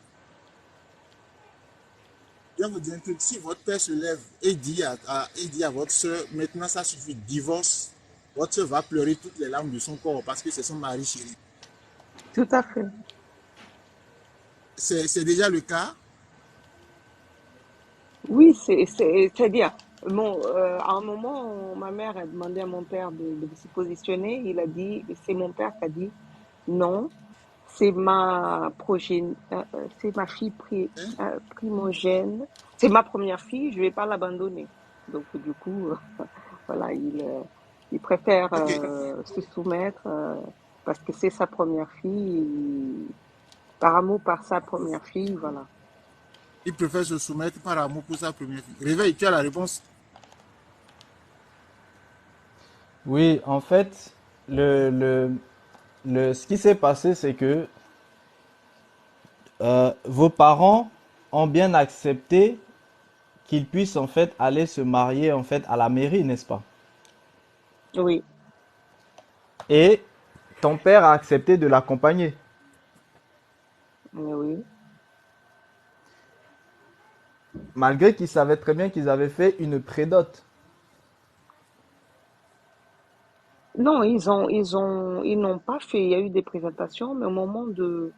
Je vais vous dire un truc, si votre père se lève et dit à votre soeur, maintenant ça suffit, divorce, votre soeur va pleurer toutes les larmes de son corps parce que c'est son mari chéri. Tout à fait. C'est déjà le cas. Oui, c'est-à-dire, bon, à un moment, ma mère a demandé à mon père de se positionner. Il a dit, c'est mon père qui a dit, non, c'est ma fille Hein? primogène, c'est ma première fille, je vais pas l'abandonner. Donc, du coup, voilà, il préfère Ok, se soumettre parce que c'est sa première fille, par amour par sa première fille, voilà. il préfère se soumettre par amour pour sa première fille. Réveille, tu as la réponse. Oui, en fait, ce qui s'est passé, c'est que vos parents ont bien accepté qu'ils puissent en fait aller se marier en fait à la mairie, n'est-ce pas? Oui, Et ton père a accepté de l'accompagner, oui. malgré qu'il savait très bien qu'ils avaient fait une prédote. Non, ils n'ont pas fait. Il y a eu des présentations, mais au moment de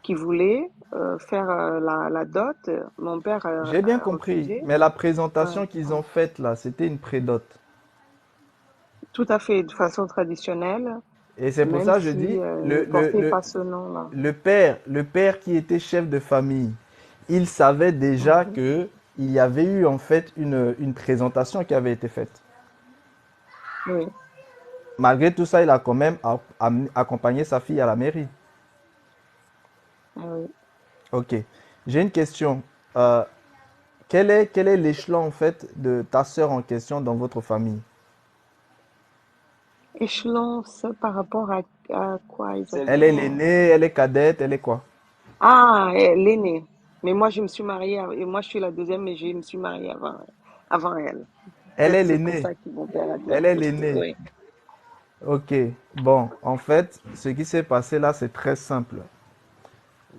qu'ils voulaient faire la dot, mon père J'ai bien a compris, refusé. mais la Ouais, présentation qu'ils ouais. ont faite là, c'était une prédote. Tout à fait de façon traditionnelle, Et c'est pour même ça que je dis, si il ne portait pas ce nom-là. le père qui était chef de famille, il savait déjà Mhm. que il y avait eu en fait une présentation qui avait été faite. Oui, Malgré tout ça, il a quand même accompagné sa fille à la mairie. oui. Ok. J'ai une question. Euh, quel est l'échelon en fait de ta sœur en question dans votre famille? Échelon, ça par rapport à quoi C'est Elle est exactement? l'aînée, elle est cadette, elle est quoi? Ah, l'aînée. Mais moi, je me suis mariée, et moi, je suis la deuxième, mais je me suis mariée avant elle. Elle Peut-être est c'est pour l'aînée. ça que mon père a dit Elle est accepter. l'aînée. Oui. Ok. Bon, en fait, ce qui s'est passé là, c'est très simple.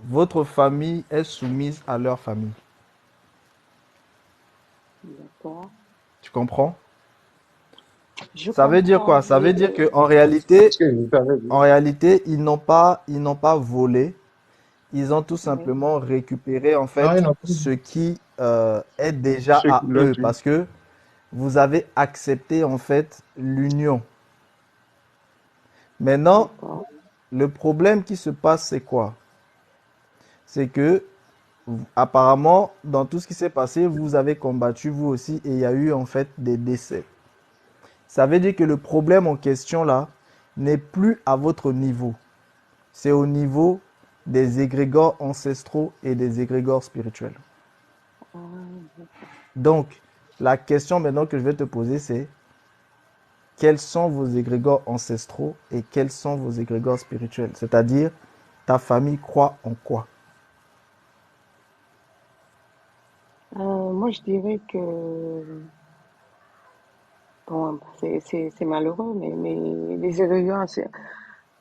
Votre famille est soumise à leur famille. D'accord. Tu comprends? Je Ça veut dire quoi? comprends, Ça veut dire mais que Ce que je savais dire. en réalité, ils n'ont pas volé. Ils ont tout oui, simplement récupéré en Non, ils fait n'ont pas ce dit qui est déjà ce à qu'il a eux dit. parce que vous avez accepté en fait l'union. Maintenant, d'accord. le problème qui se passe, c'est quoi? C'est que apparemment, dans tout ce qui s'est passé, vous avez combattu vous aussi et il y a eu en fait des décès. Ça veut dire que le problème en question là n'est plus à votre niveau. C'est au niveau des égrégores ancestraux et des égrégores spirituels. Ah, d'accord. Donc, la question maintenant que je vais te poser, c'est quels sont vos égrégores ancestraux et quels sont vos égrégores spirituels? C'est-à-dire, ta famille croit en quoi? Moi, je dirais que, bon, c'est malheureux, mais les éléphants,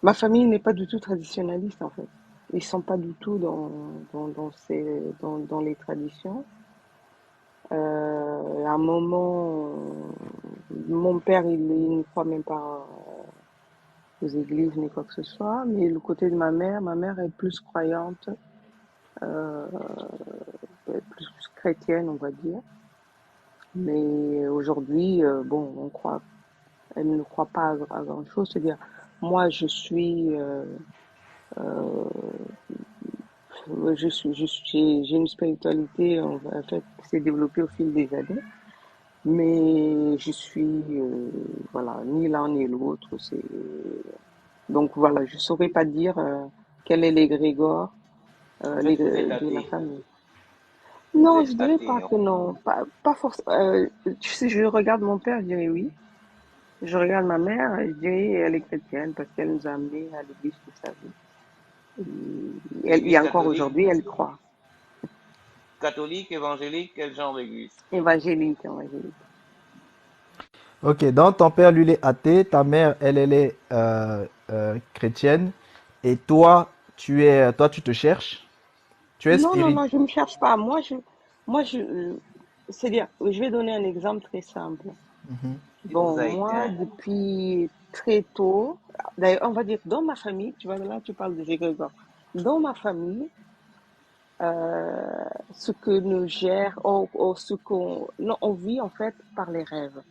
ma famille n'est pas du tout traditionnaliste, en fait. Ils sont pas du tout dans les traditions. À un moment, mon père, il ne croit même pas aux églises ni quoi que ce soit, mais le côté de ma mère est plus croyante, euh, plus chrétienne, on va dire. Mais aujourd'hui, bon, elle ne croit pas à grand-chose. C'est-à-dire, moi, j'ai une spiritualité en fait qui s'est développée au fil des années, mais je suis, voilà, ni l'un ni l'autre. Donc voilà, je saurais pas dire quel est l'égrégore peut-être vous êtes de la athée. famille. Vous Non, je êtes dirais pas athée. que non, pas forcément. Tu sais, je regarde mon père, je dirais oui. Je regarde ma mère, je dirais elle est chrétienne parce qu'elle nous a amenés à l'église toute sa vie. Et Église encore catholique, aujourd'hui, elle croit. catholique, évangélique, quel genre d'église? Évangélique, évangélique. Ok, donc ton père, lui, il est athée, ta mère, elle est chrétienne, et toi, tu te cherches, tu es Non, non, spirit. non, je ne me cherche pas. C'est-à-dire, je vais donner un exemple très simple. Il vous Bon, a moi, éteint. depuis très tôt, d'ailleurs, on va dire dans ma famille, tu vois, là, tu parles des égrégores. Dans ma famille, ce que nous gère, ce qu'on, non, on vit en fait par les rêves.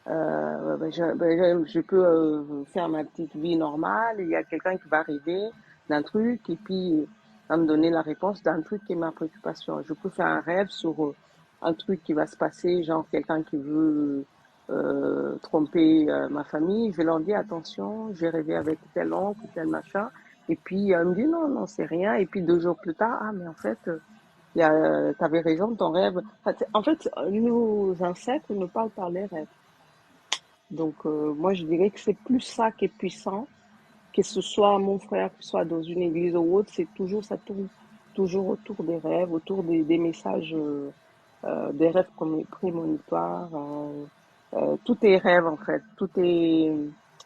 Je peux faire ma petite vie normale. Il y a quelqu'un qui va arriver d'un truc et puis va me donner la réponse d'un truc qui est ma préoccupation. Je peux faire un rêve sur un truc qui va se passer, genre quelqu'un qui veut tromper ma famille. Je vais leur dire attention, j'ai rêvé avec tel oncle, tel machin. Et puis elle me dit non, non, c'est rien. Et puis 2 jours plus tard, ah mais en fait, t'avais raison, ton rêve. En fait, nos ancêtres nous parlent par les rêves. Donc, moi, je dirais que c'est plus ça qui est puissant, que ce soit mon frère, que ce soit dans une église ou autre, c'est toujours, ça tourne toujours autour des rêves, autour des messages, des rêves prémonitoires. Tout est rêve, en fait.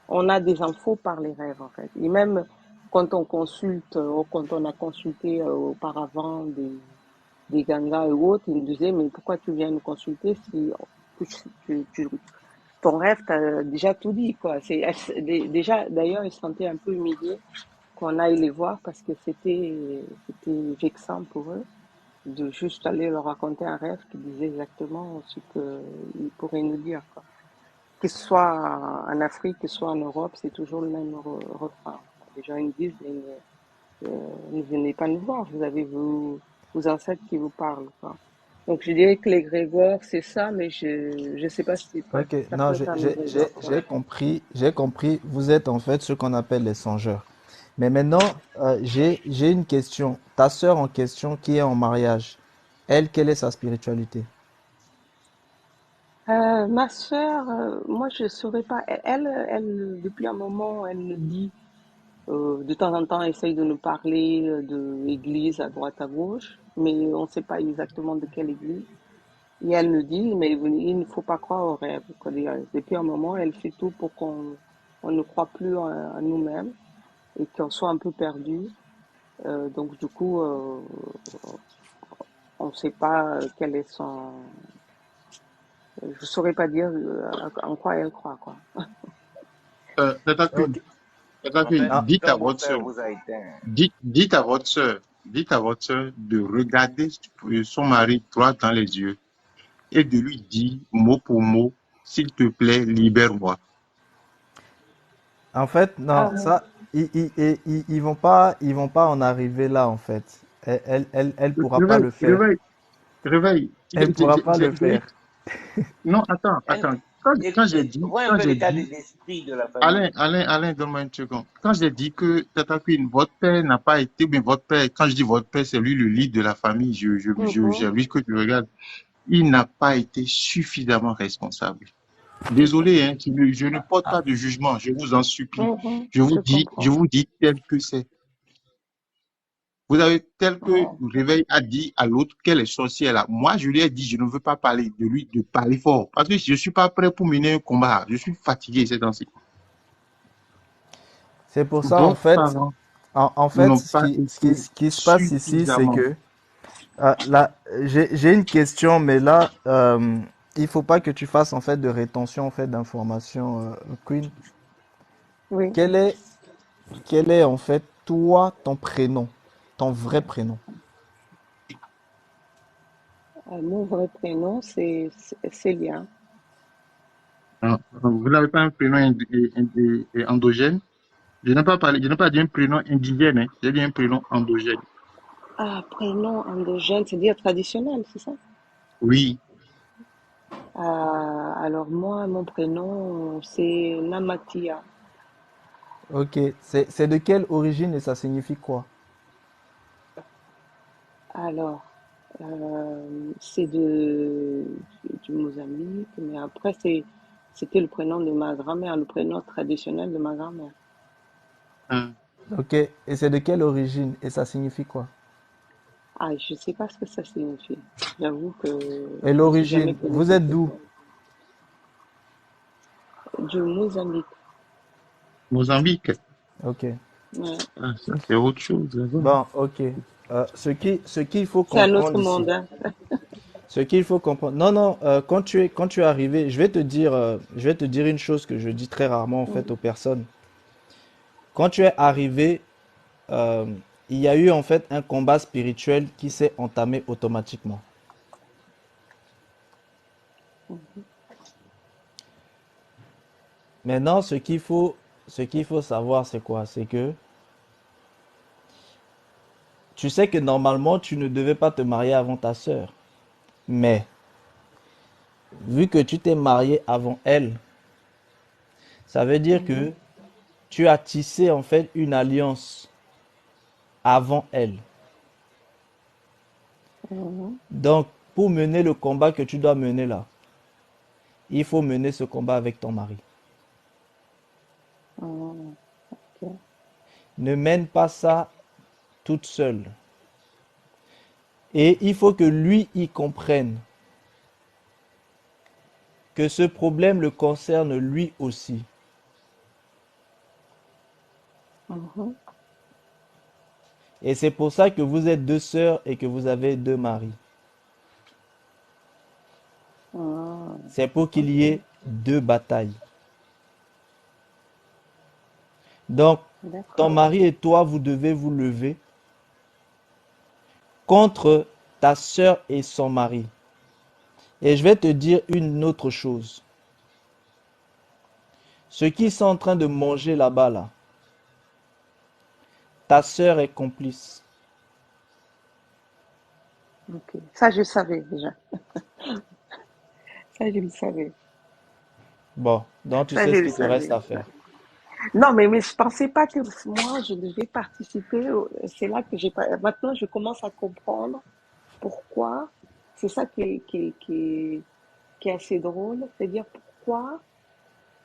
On a des infos par les rêves, en fait. Et même quand on consulte, ou quand on a consulté auparavant des gangas et autres, ils me disaient, mais pourquoi tu viens nous consulter si ton rêve t'a déjà tout dit, quoi. Déjà, d'ailleurs, ils se sentaient un peu humiliés qu'on aille les voir parce que c'était vexant pour eux de juste aller leur raconter un rêve qui disait exactement ce qu'ils pourraient nous dire, quoi. Que ce soit en Afrique, que ce soit en Europe, c'est toujours le même refrain. Les gens ils disent, mais ne venez pas nous voir, vous avez vos ancêtres qui vous parlent, quoi. Donc je dirais que l'égrégore, c'est ça, mais je sais pas si Ok, ça non, peut être un égrégore, quoi. j'ai compris. Vous êtes en fait ce qu'on appelle les songeurs. Mais maintenant, j'ai une question. Ta sœur en question qui est en mariage, elle, quelle est sa spiritualité? Ma sœur, moi je saurais pas. Depuis un moment, elle me dit, de temps en temps, elle essaye de nous parler de l'église à droite à gauche, mais on ne sait pas exactement de quelle église. Et elle nous dit, mais il ne faut pas croire aux rêves. Depuis un moment, elle fait tout pour qu'on ne croit plus en nous-mêmes et qu'on soit un peu perdu. Donc du coup, on ne sait pas quel est son. Je saurais pas dire en quoi elle croit, quoi. Tata Queen, Ok. Tata En Queen, fait, Ah, dites à quand votre votre père sœur, vous a éteint, dites à votre sœur de regarder son mari droit dans les yeux et de lui dire mot pour mot, s'il te plaît, libère-moi. en fait, non, Ah, ça, ils vont pas en arriver là, en fait. Elle pourra pas Réveille, le faire. réveille, réveille. Elle pourra pas le faire. Non, attends, elle- attends. Quand j'ai écoutez, dit, voyez un quand peu j'ai l'état dit, d'esprit de la Alain, famille. Alain, Alain, donne-moi une seconde. Quand j'ai dit que Tata Queen, votre père n'a pas été, mais votre père, quand je dis votre père, c'est lui le lead de la famille, mhm, j'ai lui que tu regardes. Il n'a pas été suffisamment responsable. Désolé, hein, je ne porte pas de jugement, je vous en supplie. mhm, Je je je comprends. vous dis tel que c'est. Vous avez tel que Ouais. Réveil a dit à l'autre qu'elle est sorcière là. Moi, je lui ai dit, je ne veux pas parler de lui, de parler fort. Parce que je ne suis pas prêt pour mener un combat. Je suis fatigué ces temps-ci. C'est pour ça, en Vos fait, parents en fait, n'ont pas été ce qui se passe ici, c'est suffisamment. que là, j'ai une question, mais là, il faut pas que tu fasses en fait de rétention en fait d'informations, Queen. Oui. Quel est, quel est en fait toi ton prénom, ton vrai prénom? Mon vrai prénom, c'est Célia. Hein, vous n'avez pas un prénom endogène. Je n'ai pas parlé, je n'ai pas dit un prénom indigène, hein. J'ai dit un prénom endogène. Ah, prénom endogène, c'est-à-dire traditionnel, c'est ça? Oui. Alors moi, mon prénom, c'est Namatia. Ok, c'est de quelle origine et ça signifie quoi? Alors, c'est du Mozambique, mais après, c'était le prénom de ma grand-mère, le prénom traditionnel de ma grand-mère. Hein. Ok, et c'est de quelle origine et ça signifie quoi? Ah, je sais pas ce que ça signifie. J'avoue que Et j'ai jamais l'origine, posé vous cette êtes d'où? question. Du Mozambique. Ok, Mozambique. ok. Ouais. Ah, ça, c'est autre chose là-bas. Bon, ok. Ce qu'il faut C'est un autre comprendre ici, monde, hein. ce qu'il faut comprendre. Non, non, quand tu es arrivé, je vais te dire une chose que je dis très rarement en fait Mhm. aux personnes. Quand tu es arrivé, euh, il y a eu en fait un combat spirituel qui s'est entamé automatiquement. Maintenant, ce qu'il faut savoir, c'est quoi? C'est que tu sais que normalement, tu ne devais pas te marier avant ta sœur. Mais, vu que tu t'es marié avant elle, ça veut dire Mhm. que tu as tissé en fait une alliance avant elle. Mhm. Donc, pour mener le combat que tu dois mener là, il faut mener ce combat avec ton mari. Ok. Ne mène pas ça toute seule. Et il faut que lui y comprenne que ce problème le concerne lui aussi. Mhm. Et c'est pour ça que vous êtes deux sœurs et que vous avez deux maris. Ah, C'est pour qu'il y ok. ait deux batailles. Donc, ton D'accord. mari et toi, vous devez vous lever contre ta sœur et son mari. Et je vais te dire une autre chose. Ce qu'ils sont en train de manger là-bas, là, ta sœur est complice. Ok. Ça, je savais déjà. Ça, je le savais. Bon, donc tu Ça, sais je ce le qu'il te reste savais. à faire. Non, mais je pensais pas que moi, je devais participer. C'est là que j'ai pas. Maintenant, je commence à comprendre pourquoi. C'est ça qui est assez drôle. C'est-à-dire pourquoi,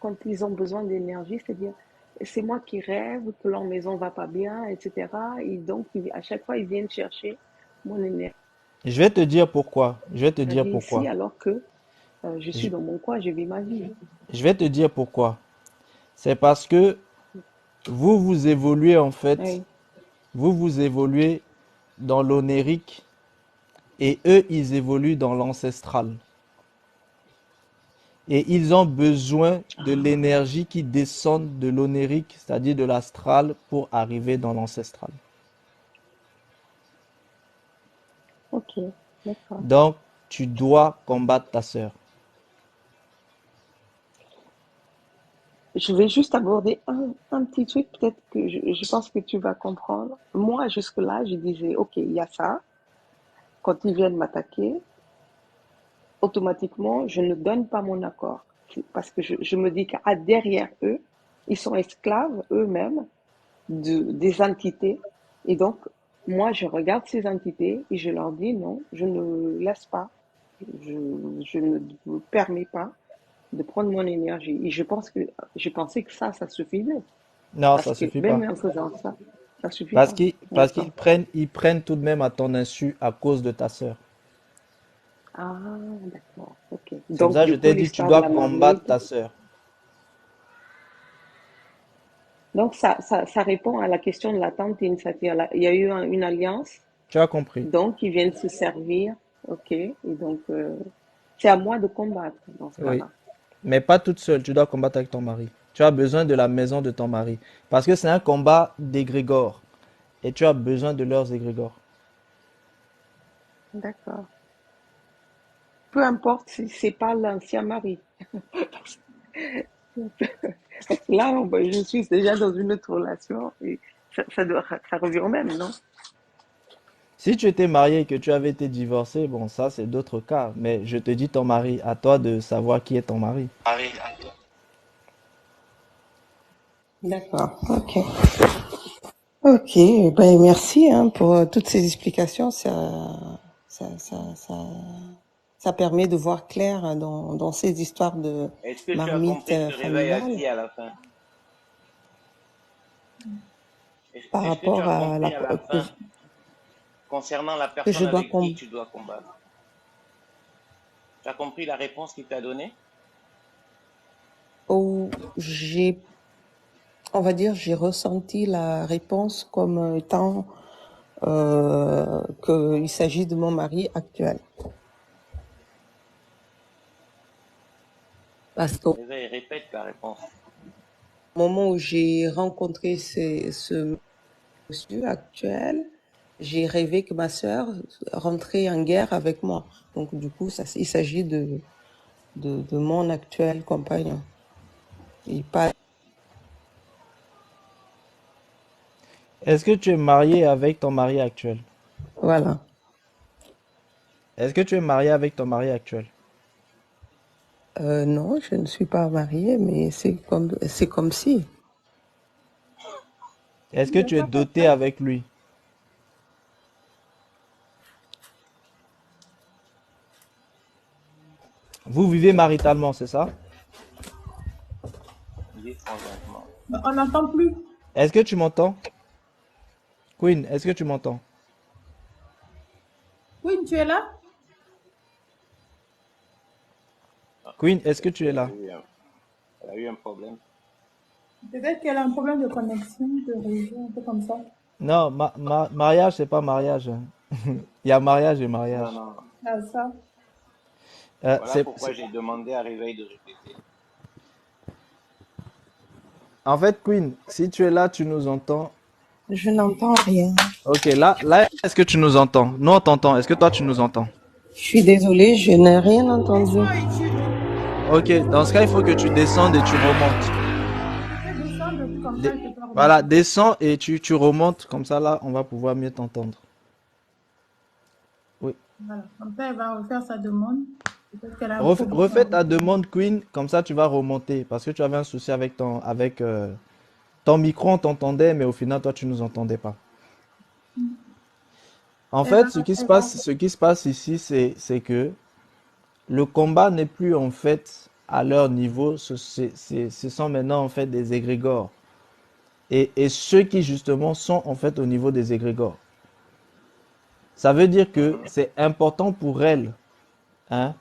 quand ils ont besoin d'énergie, c'est-à-dire, c'est moi qui rêve que leur maison va pas bien, etc. Et donc, à chaque fois, ils viennent chercher mon énergie Je vais te dire pourquoi. Je vais te dire ici, pourquoi. alors que je Je, suis dans mon coin, je vis ma vie. je vais te dire pourquoi. C'est parce que vous vous évoluez en fait, Oui. vous vous évoluez dans l'onérique et eux, ils évoluent dans l'ancestral. Et ils ont besoin de Ah, l'énergie qui descend de l'onérique, c'est-à-dire de l'astral, pour arriver dans l'ancestral. ok, d'accord. Donc, tu dois combattre ta sœur. Je vais juste aborder un petit truc, peut-être que je pense que tu vas comprendre. Moi, jusque-là, je disais, ok, il y a ça. Quand ils viennent m'attaquer, automatiquement, je ne donne pas mon accord. Parce que je me dis qu'à derrière eux, ils sont esclaves eux-mêmes des entités. Et donc, moi, je regarde ces entités et je leur dis non, je ne laisse pas. Je, je ne me permets pas de prendre mon énergie. Et je pensais que ça suffisait. Non, Parce ça que suffit pas. même en faisant ça, ça suffit Parce pas. qu'ils parce qu'ils D'accord. prennent, ils prennent tout de même à ton insu à cause de ta sœur. Ah, d'accord. Ok. C'est pour Donc, ça que je du coup, t'ai dit, tu l'histoire de dois la combattre marmite. ta sœur. Donc, ça répond à la question de la tantine. C'est-à-dire, il y a eu une alliance. Tu as compris. Donc, ils viennent se servir. Ok. Et donc, c'est à moi de combattre dans ce Oui. cas-là. Mais pas toute seule, tu dois combattre avec ton mari. Tu as besoin de la maison de ton mari. Parce que c'est un combat d'égrégore. Et tu as besoin de leurs égrégores. D'accord. Peu importe si c'est pas l'ancien mari. Parce que là, je suis déjà dans une autre relation et ça revient au même, non? Si tu étais marié et que tu avais été divorcé, bon, ça c'est d'autres cas. Mais je te dis ton mari, à toi de savoir qui est ton mari. D'accord. Ok. Ok. Ben merci hein, pour toutes ces explications. Ça, ça, ça, ça permet de voir clair hein, dans ces histoires de Est-ce que tu as marmite compris ce réveil familiale acquis à la fin? par Est-ce que tu rapport as à compris à la fin concernant la que je personne dois avec qui tu dois combattre? Tu as compris la réponse qu'il t'a donnée? où on va dire, j'ai ressenti la réponse comme étant qu'il s'agit de mon mari actuel. Parce qu'au Réveil, répète la réponse. moment où j'ai rencontré ce monsieur actuel, j'ai rêvé que ma sœur rentrait en guerre avec moi. Donc du coup, il s'agit de mon actuel compagnon. Et pas, Est-ce que tu es marié avec ton mari actuel? voilà. Est-ce que tu es marié avec ton mari actuel? Non, je ne suis pas mariée, mais c'est comme si. Est-ce que tu es doté avec lui? Vous vivez maritalement, c'est ça? Yes. conjointement. On n'entend plus. Est-ce que tu m'entends? Queen, est-ce que tu m'entends? Oui, tu es là? Ah, Queen, est-ce que tu es elle a là? eu un, elle a eu un problème. Peut-être qu'elle a un problème de connexion, de réseau, un peu comme ça. Non, mariage, c'est pas mariage. Il y a mariage et Non, mariage. non. Ah, ça. Voilà pourquoi j'ai demandé à Réveil de répéter. En fait, Queen, si tu es là, tu nous entends. Je n'entends rien. Ok, là, est-ce que tu nous entends? Nous, on t'entend. Est-ce que toi, tu nous entends? Je suis désolée, je n'ai rien entendu. Descends et tu Ok, dans ce cas, il faut que tu descendes et tu remontes. fais descendre, puis comme ça, je peux remonter. Voilà, descends et tu remontes. Comme ça, là, on va pouvoir mieux t'entendre. Oui. Voilà. Comme ça, elle va refaire sa demande. Peut-être qu'elle a un Refais, problème. refais ta demande, Queen. Comme ça, tu vas remonter. Parce que tu avais un souci avec ton micro, on t'entendait, mais au final, toi, tu nous entendais pas. En Elle va, fait, ce qui se elle va. passe, ce qui se passe ici, c'est que le combat n'est plus en fait à leur niveau. Ce sont maintenant en fait des égrégores. Et ceux qui justement sont en fait au niveau des égrégores. Ça veut dire que c'est important pour elles, hein,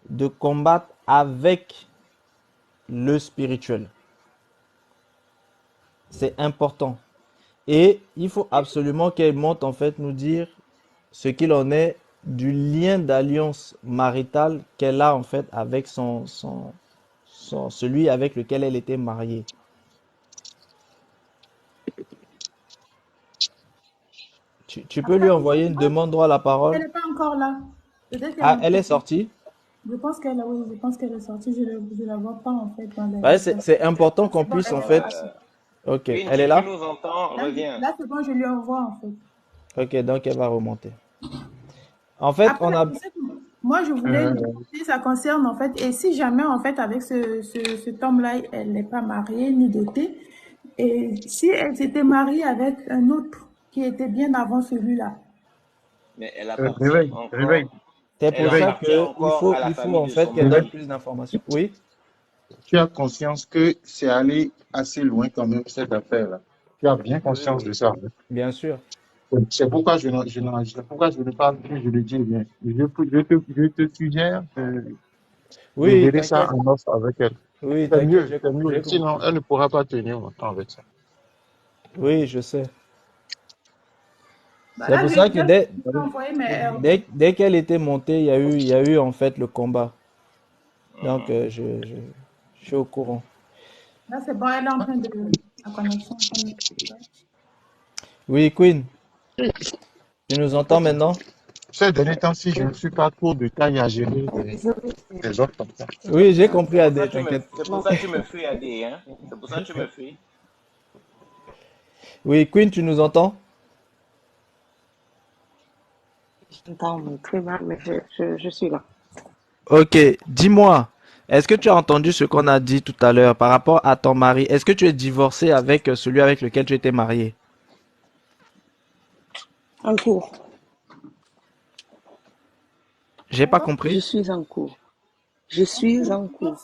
de combattre avec le spirituel. C'est important. Et il faut absolument qu'elles montent en fait nous dire ce qu'il en est du lien d'alliance maritale qu'elle a en fait avec celui avec lequel elle était mariée. Tu peux Après, lui envoyer une demande droit à la elle parole. n'est pas encore là. Peut-être qu'elle est Ah, en elle est train de- sortie. Je pense qu'elle oui, je pense qu'elle est sortie. Je la vois pas en fait dans les. Ouais, c'est important qu'on Bon, puisse elle en est fait. sortie. Ok, Queen, elle est si tu là? nous entends, reviens. Là, c'est bon, je lui envoie en fait. Ok, donc elle va remonter. En fait, Après, on a. tu sais que moi, je voulais Euh, demander, ça concerne en fait, et si jamais en fait avec cet homme-là, elle n'est pas mariée ni dotée, et si elle s'était mariée avec un autre qui était bien avant celui-là. Mais elle appartient réveil, réveil, encore, C'est elle pour ça réveil. appartient que encore à la il faut famille en de fait son qu'elle donne mari. plus d'informations. Oui, Tu as conscience que c'est aller assez loin quand même, cette affaire-là. Tu as bien Oui, conscience de oui. ça. Hein. bien sûr. C'est pourquoi c'est pourquoi je ne parle plus, je le dis bien. Je te suggère de Oui, gérer ça t'inquiète. en offre avec elle. Oui, t'inquiète, j'ai C'est j'ai mieux. Sinon, compris. elle ne pourra pas tenir longtemps avec ça. Oui, je sais. Bah C'est là, pour je ça que viens de lui envoyer, mais dès qu'elle était montée, il y a eu en fait le combat. Donc, Mhm. je suis au courant. là, c'est bon, elle est en train de la connexion. Oui, Queen, tu nous En entends fait, maintenant? ces derniers temps-ci, je ne suis pas trop de taille à gérer les autres comme ça. Oui, j'ai compris, C'est pour ça Adé, que tu me, t'inquiète. c'est pour ça que tu me fuis, Adé, hein? C'est pour ça que tu me fuis. Oui, Queen, tu nous entends? J'entends très mal, mais je suis là. Ok, dis-moi, est-ce que tu as entendu ce qu'on a dit tout à l'heure par rapport à ton mari? Est-ce que tu es divorcé avec celui avec lequel tu étais marié? En cours. J'ai pas Je compris. suis en cours. Je suis en cours.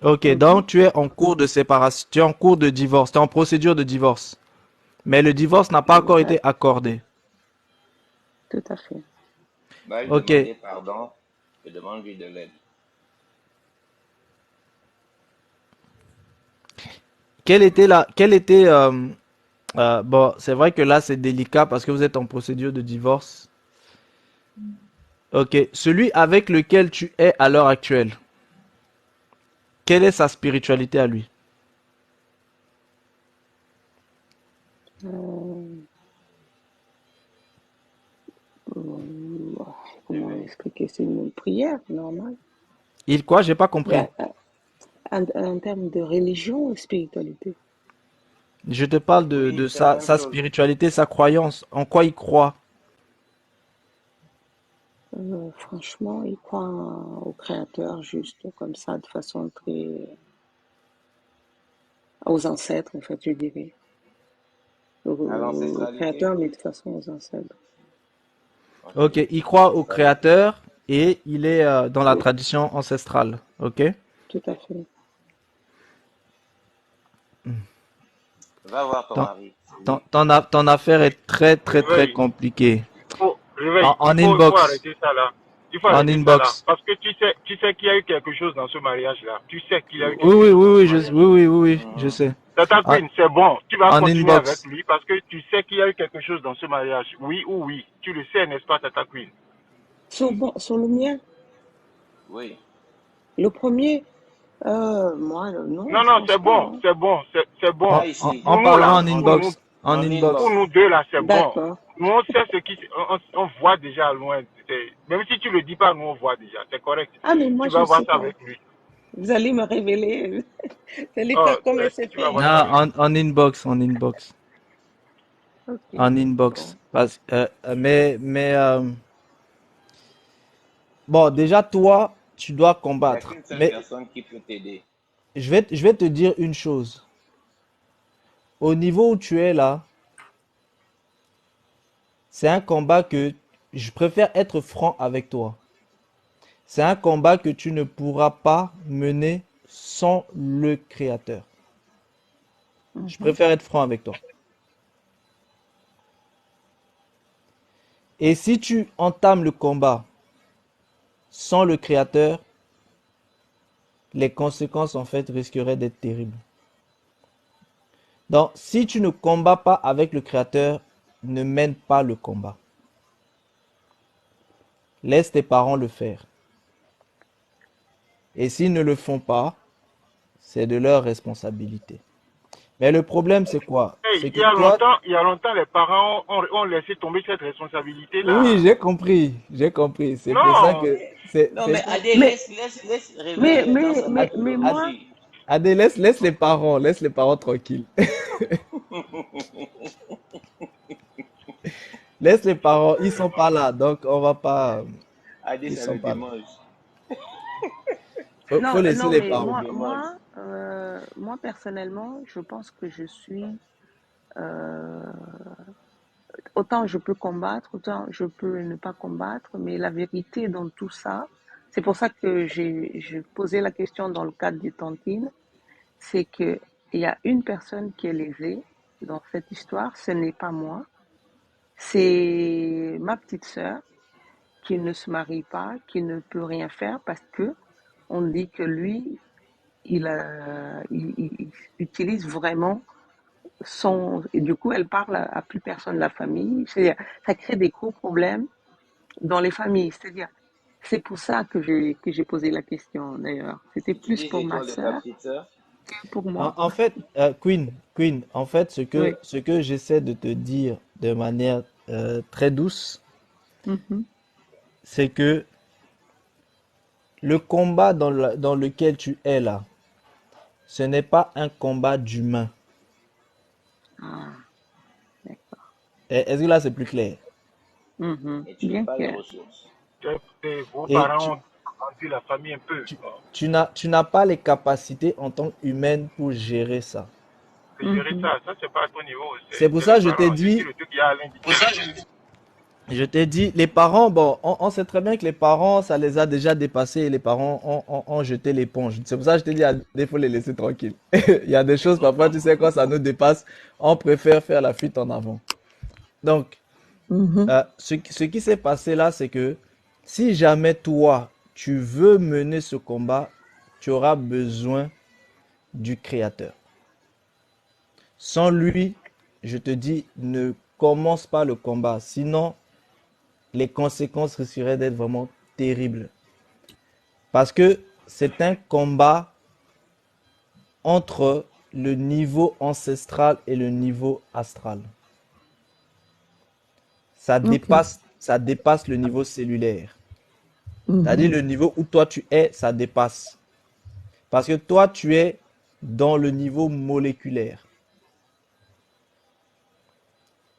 Ok, Mhm. donc tu es en cours de séparation, tu es en cours de divorce, tu es en procédure de divorce. Mais le divorce n'a pas encore été Exact. accordé. Tout à fait. Va lui Ok, demander pardon et demande-lui de l'aide. quelle était, bon, c'est vrai que là c'est délicat parce que vous êtes en procédure de divorce. Ok, celui avec lequel tu es à l'heure actuelle, quelle est sa spiritualité à lui? Euh, comment Réveil. expliquer? C'est une prière normale. Il quoi? J'ai pas Il y compris. a, en termes de religion et spiritualité. Je te parle Oui, de c'est la même sa chose. spiritualité, sa croyance, en quoi il croit. Franchement, il croit au Créateur juste comme ça, de façon très... aux ancêtres, en fait, je dirais. À Au l'ancestralité. Créateur, mais de façon aux ancêtres. Ok. Ok, il croit au créateur et il est dans la tradition ancestrale. Ok? Tout à fait. Va voir ton Ton, mari. ton affaire est très, très, très Réveille. compliquée. Réveille. En Il faut inbox. arrêter ça là. Il faut En arrêter ça là. inbox. Parce que tu sais qu'il y a eu quelque chose dans ce mariage là. Tu sais qu'il y a eu Oui, quelque oui, chose oui, dans ce oui, mariage. oui, je Mhm. sais. Tata En, Queen, c'est bon. Tu vas en continuer avec inbox. lui parce que tu sais qu'il y a eu quelque chose dans ce mariage. Oui ou oui. Tu le sais, n'est-ce pas, Tata Queen? Sur le mien, Oui. le premier, moi, non, Non, je non, pense c'est pas, bon. hein. C'est bon. C'est bon. Là, ici. Pour En nous parlant là, en pour inbox. En En inbox. nous inbox. deux là, c'est bon. D'accord. Nous, on sait ce qui. On voit déjà loin. Même si tu le dis pas, nous, on voit déjà. C'est correct. Ah, mais moi, Tu je vas ne voir sais ça pas. avec lui. Vous allez me révéler. Vous allez Oh, faire comme tu vas SCP. voir Non, ça avec lui. en inbox. En inbox. Ok, En inbox. bon. Bon, déjà, toi, tu dois Il n'y a combattre. qu'une seule Mais personne qui peut t'aider. je vais te dire une chose. Au niveau où tu es là, c'est un combat que je préfère être franc avec toi. C'est un combat que tu ne pourras pas mener sans le Créateur. Je Mhm. préfère être franc avec toi. Et si tu entames le combat sans le Créateur, les conséquences en fait risqueraient d'être terribles. Donc, si tu ne combats pas avec le Créateur, ne mène pas le combat. Laisse tes parents le faire. Et s'ils ne le font pas, c'est de leur responsabilité. Mais le problème, c'est quoi? Hey, C'est que toi, il y a longtemps, les parents ont laissé tomber cette oui, responsabilité-là. j'ai compris, j'ai compris. C'est pour ça Non. que Non, mais Adé, Mais, laisse réveiller dans sa mais Ad- moi, mythologie. Adé, laisse les parents tranquilles. Laisse les parents, ils sont pas là, donc on va pas, Adé, ils c'est sont le pas là. dimanche. Faut non, laisser non, les mais C'est le parents. dimanche. moi personnellement, je pense que je suis, euh, autant je peux combattre, autant je peux ne pas combattre, mais la vérité dans tout ça, c'est pour ça que j'ai posé la question dans le cadre des tontines, c'est que il y a une personne qui est lésée dans cette histoire, ce n'est pas moi, c'est ma petite sœur qui ne se marie pas, qui ne peut rien faire parce que on dit que lui, il utilise vraiment son, et du coup, elle parle à plus personne de la famille. C'est-à-dire, ça crée des gros problèmes dans les familles. C'est-à-dire, c'est pour ça que j'ai posé la question, d'ailleurs. C'était Et tu plus dis pour c'est ma toi de ta sœur petite sœur? que pour En, moi. en fait, Queen, en fait, Oui. ce que j'essaie de te dire de manière très douce, Mhm. c'est que le combat dans lequel tu es là, ce n'est pas un combat d'humain. Ah, d'accord. Est-ce que là c'est plus clair? Mhm. Et tu n'as Bien pas les clair. ressources. Vos Et parents ont grandi la famille un peu. tu n'as pas les capacités en tant qu'humaine pour gérer ça. De gérer Mhm. ça, c'est pas à ton niveau. C'est pour C'est les ça que je t'ai parents. C'est qui dit, le truc qui a à l'indiquer. les parents, bon, on sait très bien que les parents, ça les a déjà dépassés et les parents ont jeté l'éponge. C'est pour ça que je t'ai dit, il faut les laisser tranquilles. Il y a des choses, parfois, tu sais, quand ça nous dépasse, on préfère faire la fuite en avant. Donc, Mhm. ce qui s'est passé là, c'est que si jamais toi, tu veux mener ce combat, tu auras besoin du Créateur. Sans lui, je te dis, ne commence pas le combat. Sinon, les conséquences risqueraient d'être vraiment terribles. Parce que c'est un combat entre le niveau ancestral et le niveau astral. Ok. Ça dépasse le niveau cellulaire. Mhm. C'est-à-dire le niveau où toi tu es, ça dépasse. Parce que toi, tu es dans le niveau moléculaire.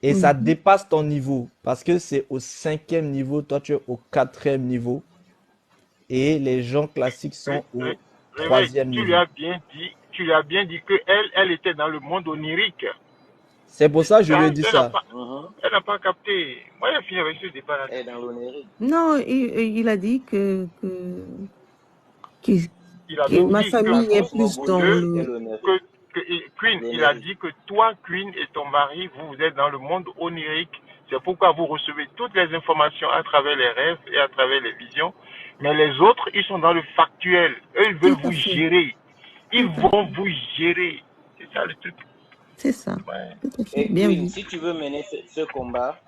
Et ça Mhm. dépasse ton niveau. Parce que c'est au 5e niveau, toi tu es au 4e niveau. Et les gens classiques sont au Réveil, 3e niveau. tu lui as bien dit que elle était dans le monde onirique. C'est pour ça que je lui ai Ça, dit ça. elle n'a pas capté. Moi, j'ai fini avec ce débat-là. Elle est dans l'onérique. Non, il a dit qu'il- Il a que bien Oui, ma dit que famille est L'accouchement plus dans bonus, que, c'était le... l'onérique. que Queen, des il a mairies. dit que toi, Queen, et ton mari, vous êtes dans le monde onirique. C'est pourquoi vous recevez toutes les informations à travers les rêves et à travers les visions. Mais les autres, ils sont dans le factuel. Eux, ils veulent Tout à vous fait. gérer. Ils Tout à vont fait. vous gérer. C'est ça le truc. C'est ça. Ouais. Tout à fait. Et Bien Queen, vu. si tu veux mener ce combat,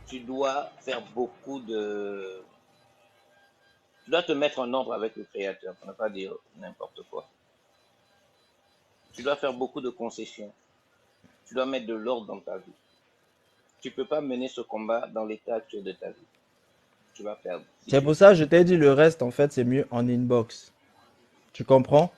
tu dois faire beaucoup de... Tu dois te mettre en ordre avec le Créateur, pour ne pas dire n'importe quoi. Tu dois faire beaucoup de concessions. Tu dois mettre de l'ordre dans ta vie. Tu ne peux pas mener ce combat dans l'état actuel de ta vie. Tu vas perdre. Si C'est tu... pour ça que je t'ai dit le reste, en fait, c'est mieux en inbox. Tu comprends?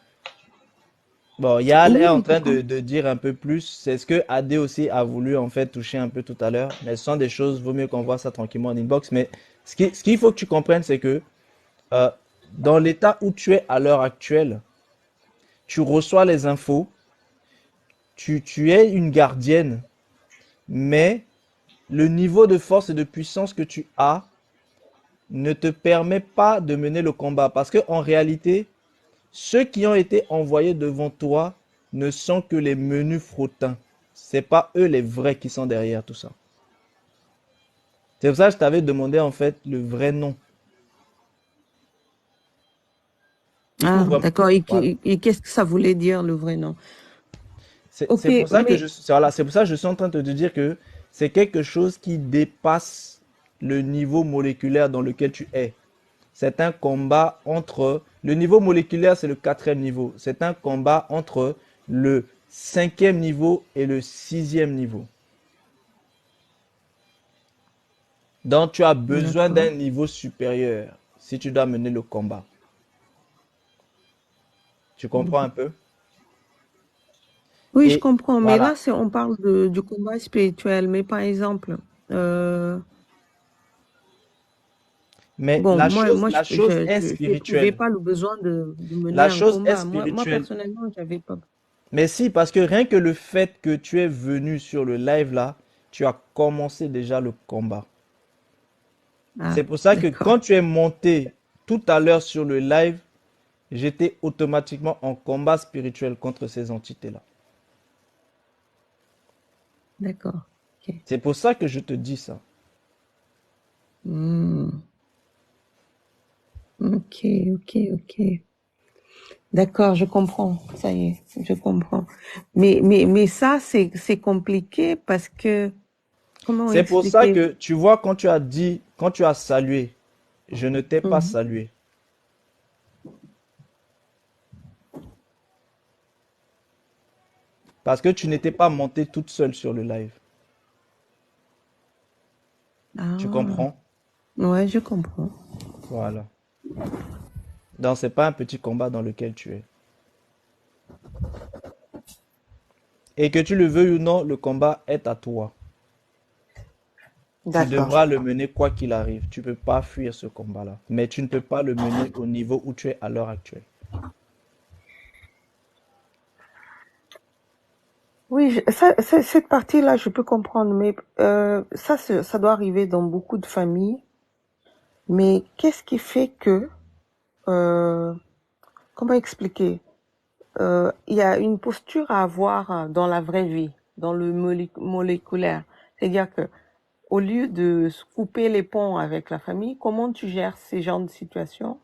Bon, Yal est en Oui, train de dire un peu plus. C'est ce que Adé aussi a voulu en fait toucher un peu tout à l'heure. Mais ce sont des choses, vaut mieux qu'on voit ça tranquillement en inbox. Mais ce qu'il faut que tu comprennes, c'est que euh, dans l'état où tu es à l'heure actuelle, tu reçois les infos, tu es une gardienne, mais le niveau de force et de puissance que tu as ne te permet pas de mener le combat. Parce que en réalité, ceux qui ont été envoyés devant toi ne sont que les menus frottins. C'est pas eux les vrais qui sont derrière tout ça. C'est pour ça que je t'avais demandé en fait le vrai nom. Il faut Ah, vraiment... d'accord. Voilà. Et qu'est-ce que ça voulait dire, le vrai nom? Ok, C'est pour ça que mais voilà, c'est pour ça que je suis en train de te dire que c'est quelque chose qui dépasse le niveau moléculaire dans lequel tu es. C'est un combat entre... Le niveau moléculaire, c'est le 4e niveau. C'est un combat entre le 5e niveau et le 6e niveau. Donc, tu as besoin d'accord. d'un niveau supérieur si tu dois mener le combat. Tu comprends un peu? Oui, je Et comprends. Mais là, voilà. on parle du combat spirituel. Mais par exemple, euh, Mais bon, la chose est j'éprouvais spirituelle. pas le besoin de mener La un chose est combat. Moi, spirituelle. personnellement, j'avais pas. Mais si, parce que rien que le fait que tu es venu sur le live là, tu as commencé déjà le combat. Ah, C'est pour ça que d'accord. quand tu es monté tout à l'heure sur le live, j'étais automatiquement en combat spirituel contre ces entités-là. D'accord. Ok. C'est pour ça que je te dis ça. Hmm. Ok, ok, ok. D'accord, je comprends. Ça y est, je comprends. Mais ça, c'est compliqué parce que, comment C'est pour ça expliquer? que tu vois, quand tu as dit, quand tu as salué, je ne t'ai pas Mhm. salué. Parce que tu n'étais pas montée toute seule sur le live. Tu Ah, comprends? ouais, je comprends. Voilà. Donc, c'est pas un petit combat dans lequel tu es. Et que tu le veuilles ou non, le combat est à toi. Tu D'accord. devras le mener quoi qu'il arrive. Tu peux pas fuir ce combat-là. Mais tu ne peux pas le mener au niveau où tu es à l'heure actuelle. Oui, cette partie-là, je peux comprendre, mais ça doit arriver dans beaucoup de familles. Mais qu'est-ce qui fait que, euh, comment expliquer? Il y a une posture à avoir dans la vraie vie, dans le moléculaire. C'est-à-dire que, au lieu de se couper les ponts avec la famille, comment tu gères ces genres de situations?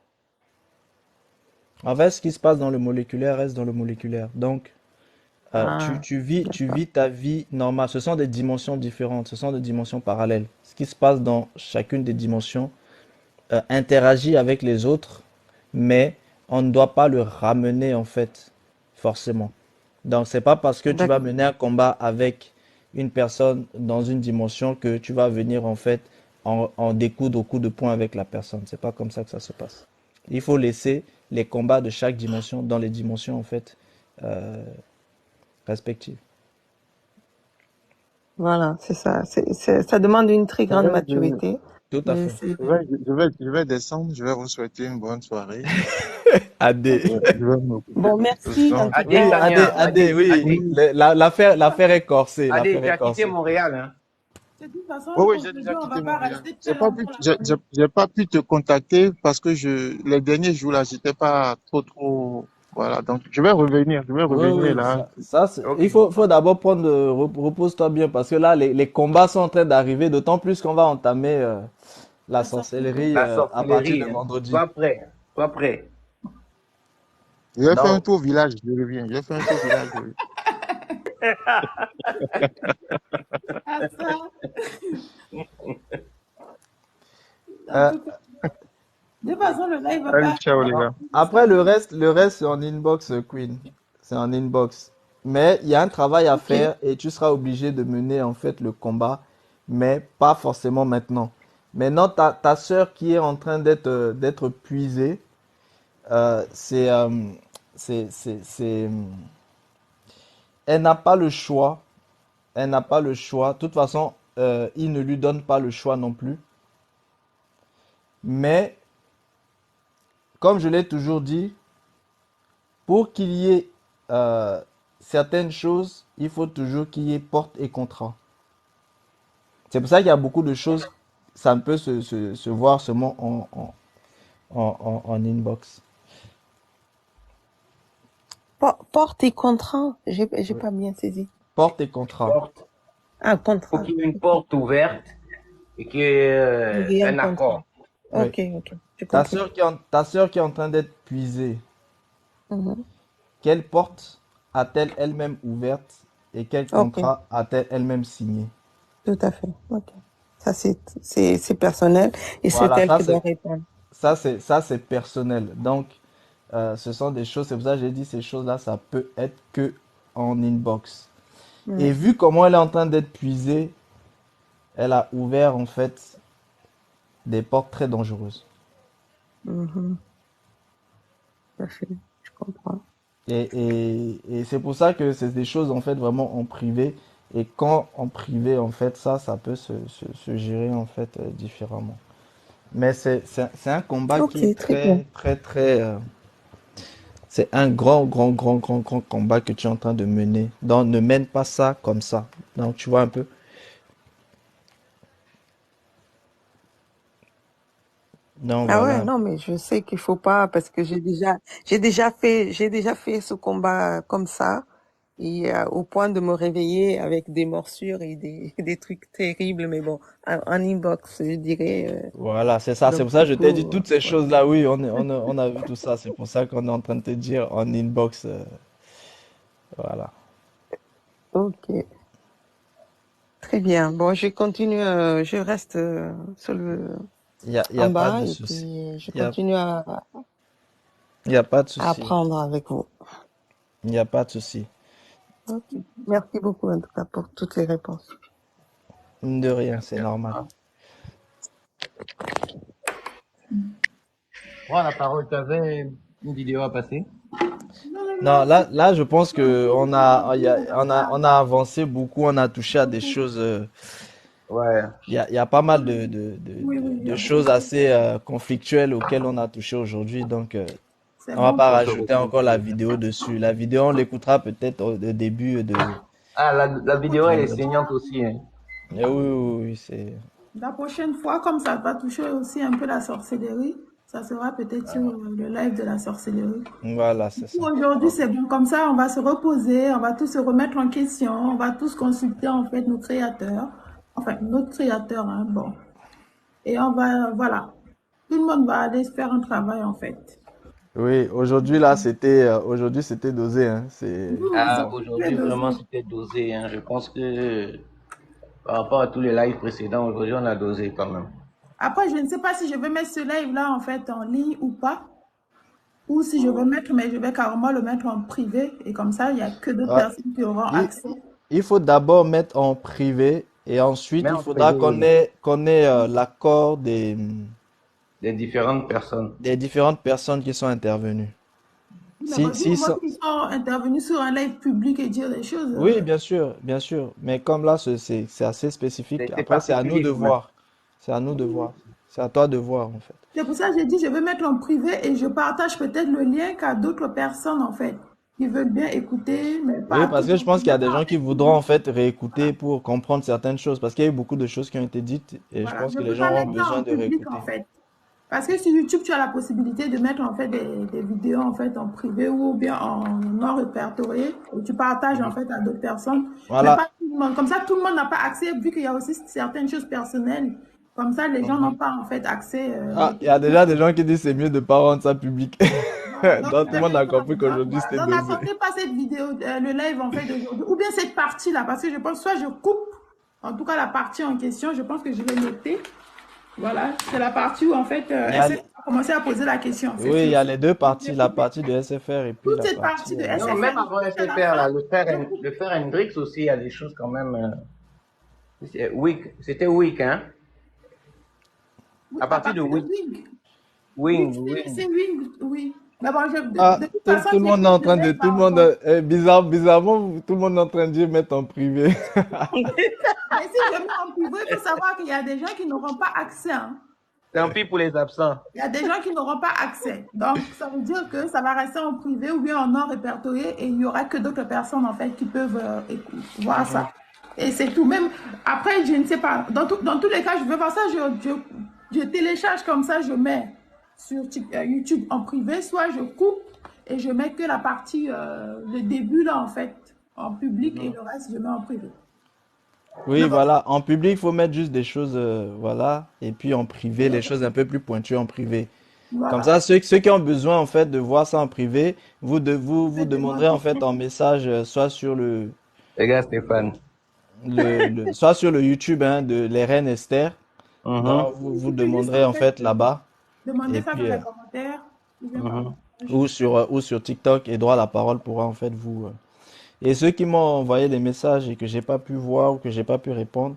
En fait, ce qui se passe dans le moléculaire reste dans le moléculaire. Donc, Ah, tu d'accord. vis ta vie normale. Ce sont des dimensions différentes, ce sont des dimensions parallèles. Ce qui se passe dans chacune des dimensions interagit avec les autres, mais on ne doit pas le ramener en fait, forcément. Donc, c'est pas parce que tu vas D'accord. mener un combat avec une personne dans une dimension que tu vas venir en fait en découdre au coup de poing avec la personne. C'est pas comme ça que ça se passe. Il faut laisser les combats de chaque dimension dans les dimensions en fait euh, respectives. Voilà, c'est ça. Ça demande une très grande Ouais, maturité. Tout à Mais fait. c'est, je vais descendre, je vais vous souhaiter une bonne soirée. Adé. Je vais m'occuper bon, d'autres merci en choses. tout Adé Oui, cas. Adé, Tania, Adé, oui. Adé, Oui, L'affaire est corsée. Adé, L'affaire tu est as quitté corsée. Montréal, hein? De toute façon, oui, oui, j'ai déjà aujourd'hui, on quitté va pas Montréal. rester très longtemps là-bas. J'ai pas pu te contacter parce que les derniers jours là, j'étais pas trop Voilà, donc je vais revenir Oui, oui, là. il Ok. faut d'abord prendre, repose-toi bien, parce que là, les combats sont en train d'arriver, d'autant plus qu'on va entamer la La sorcellerie. sorcellerie La à partir de sorcellerie, hein. vendredi. Sois prêt. Sois prêt. Je vais faire un Donc, tour village, je reviens. Je vais faire un tour village, je reviens. Ah, ça. En euh, tout cas, de toute façon, le live va Allez, pas ciao les non. gars. Après, le reste, c'est en inbox, Queen. C'est en inbox. Mais il y a un travail à Ok. faire et tu seras obligé de mener en fait le combat, mais pas forcément maintenant. Maintenant, ta sœur qui est en train d'être puisée, euh, c'est, euh, c'est, elle n'a pas le choix. Elle n'a pas le choix. De toute façon, il ne lui donne pas le choix non plus. Mais, comme je l'ai toujours dit, pour qu'il y ait euh, certaines choses, il faut toujours qu'il y ait porte et contrat. C'est pour ça qu'il y a beaucoup de choses, ça ne peut se voir seulement en inbox. Porte et contrat, j'ai Oui. pas bien saisi. Porte et contrat. Porte. Ah, Faut contrat. qu'il y ait une porte ouverte et qu'il y Il ait y a un un contrat. accord. Oui. Ok, ok, j'ai compris. Ta sœur qui est en train d'être puisée, Mhm. quelle porte a-t-elle elle-même ouverte et quel Ok, contrat a-t-elle elle-même signé? tout à fait. Ok. Ça, c'est personnel et c'est Voilà, elle qui doit répondre. ça c'est personnel. Donc, ce sont des choses, c'est pour ça que j'ai dit ces choses-là, ça peut être que en inbox. Et Mm. vu comment elle est en train d'être puisée, elle a ouvert en fait des portes très dangereuses. Mhm. Tout à fait. Je comprends. Et c'est pour ça que c'est des choses en fait vraiment en privé. Et quand en privé, en fait, ça peut se gérer en fait différemment. Mais c'est un combat qui Ok, est très bien. très, très, très. C'est un grand, grand, grand, grand, grand combat que tu es en train de mener. Donc ne mène pas ça comme ça. Donc tu vois un peu. Donc Ah ouais, voilà. non, mais je sais qu'il faut pas parce que j'ai déjà fait ce combat comme ça et au point de me réveiller avec des morsures et des trucs terribles. Mais bon, en inbox, je dirais. Voilà, c'est ça. C'est Donc pour ça il que je t'ai dit faut, toutes ces ouais. choses-là. Oui, on a vu tout ça. C'est pour ça qu'on est en train de te dire en inbox. Voilà. Ok, très bien. Bon, je continue, je reste Il y en a pas bas de et souci. puis je Il y a, continue il y a pas de à souci. apprendre avec vous. Il n'y a pas de souci. Ok. Merci beaucoup en tout cas pour toutes les réponses. De rien, c'est normal. Prends la parole, tu avais une vidéo à passer. Non, non, Non, non, c'est là, je pense que on a ça. avancé beaucoup, on a touché à des choses. Ouais. Il y a pas mal Oui, oui, il y de a beaucoup de choses choses. assez conflictuelles auxquelles on a touché aujourd'hui. Donc, C'est on va bon pas pour Faut se rajouter encore la reposer. vidéo dessus. La vidéo, on l'écoutera peut-être au début Ah, la de vidéo, elle est vendredi. saignante aussi, hein. Oui, oui, oui, oui, c'est. la prochaine fois, comme ça va toucher aussi un peu la sorcellerie, ça sera peut-être sur le live de la sorcellerie. Voilà, c'est ça. Pour aujourd'hui, Ok. c'est bon. Comme ça, on va se reposer, on va tous se remettre en question, on va tous consulter en fait nos créateurs, enfin notre créateur, hein, bon. Et on va, voilà, tout le monde va aller se faire un travail en fait. Oui, aujourd'hui c'était dosé, hein. C'est Ah, C'est aujourd'hui, vraiment, dosé. c'était dosé, hein. Je pense que par rapport à tous les lives précédents, aujourd'hui, on a dosé quand même. Après, je ne sais pas si je vais mettre ce live-là en fait en ligne ou pas, ou si je vais mettre, mais je vais carrément le mettre en privé et comme ça, il n'y a que deux Ouais, personnes qui auront il, accès. il faut d'abord mettre en privé et ensuite Mais il en faudra privé, oui. qu'on ait l'accord Des différentes personnes. des différentes personnes qui sont intervenues. Mais bon, du Si moment sont- qu'ils sont intervenus sur un live public et dire des choses, Oui, bien sûr. Mais comme là, c'est assez spécifique. C'est Après, c'est à nous particulier de quand même. voir. C'est à nous de voir. C'est à toi de voir, en fait. c'est pour ça que j'ai dit je vais mettre en privé et je partage peut-être le lien qu'à d'autres personnes en fait qui veulent bien écouter, mais pas Oui, à parce tout que le je monde. pense Je qu'il y a vais des gens qui parler voudront, public. en fait, réécouter Voilà. pour comprendre certaines choses. Parce qu'il y a eu beaucoup de choses qui ont été dites et je Voilà. pense Je que ne les peux gens pas auront mettre ça besoin en de public en réécouter. fait. Parce que sur YouTube, tu as la possibilité de mettre en fait des vidéos en fait en privé ou bien en non répertorié où tu partages en fait à d'autres personnes. Mais Voilà. pas tout le monde. Comme ça, tout le monde n'a pas accès vu qu'il y a aussi certaines choses personnelles. Comme ça, les gens n'ont pas en fait accès. Ah, il y a déjà des gens qui disent c'est mieux de pas rendre ça public. Voilà. Donc, Donc tout le monde a compris qu'aujourd'hui voilà. c'était Donc, dosé. n'attendez pas cette vidéo, le live en fait d'aujourd'hui, ou bien cette partie-là, parce que je pense soit je coupe, en tout cas la partie en question, je pense que je vais noter. Voilà, c'est la partie où en fait, Il y a- SFR a commencé à poser la question. C'est Oui, il y sûr. a les deux parties, la partie de SFR et puis Toute la cette partie. partie de Non, même SFR, avant à la SFR, là, fin, le frère Hendrix aussi, il y a des choses quand même. C'était Week, hein? oui, À partir de Week. Wing. Wing, Oui, Wing. c'est Wing, oui. Mais bon, Ah, de toute tout, façon, tout le j'ai monde est en fait train le de, live tout le par monde, rapport. bizarrement, tout le monde est en train de dire mettre en privé. Mais si je mets en privé, il faut savoir qu'il y a des gens qui n'auront pas accès. Hein. Tant pis pour les absents. Il y a des gens qui n'auront pas accès. Donc, ça veut dire que ça va rester en privé ou bien en non répertorié et il n'y aura que d'autres personnes, en fait, qui peuvent voir ça. Et c'est tout. Même après, je ne sais pas. Dans tous les cas, je veux voir ça. Je télécharge comme ça, je mets sur YouTube en privé, soit je coupe et je mets que la partie, le début, là, en fait, en public et le reste, je mets en privé. Oui, Mais bon, voilà. En public, il faut mettre juste des choses, voilà. Et puis en privé, les choses un peu plus pointues en privé. Comme voilà. ça, ceux qui ont besoin, en fait, de voir ça en privé, vous C'est demanderez, en fait, demandé. en message, soit sur Regarde Stéphane. soit sur le YouTube, hein, de les Reines Esther. Mhm, Donc, vous Tu peux juste, demanderez, en en fait, fait, là-bas. demander Et ça puis, dans les commentaires. Ou bien par mhm. message. ou sur TikTok, et droit à la parole pourra, en fait, vous. Et ceux qui m'ont envoyé des messages et que j'ai pas pu voir ou que j'ai pas pu répondre,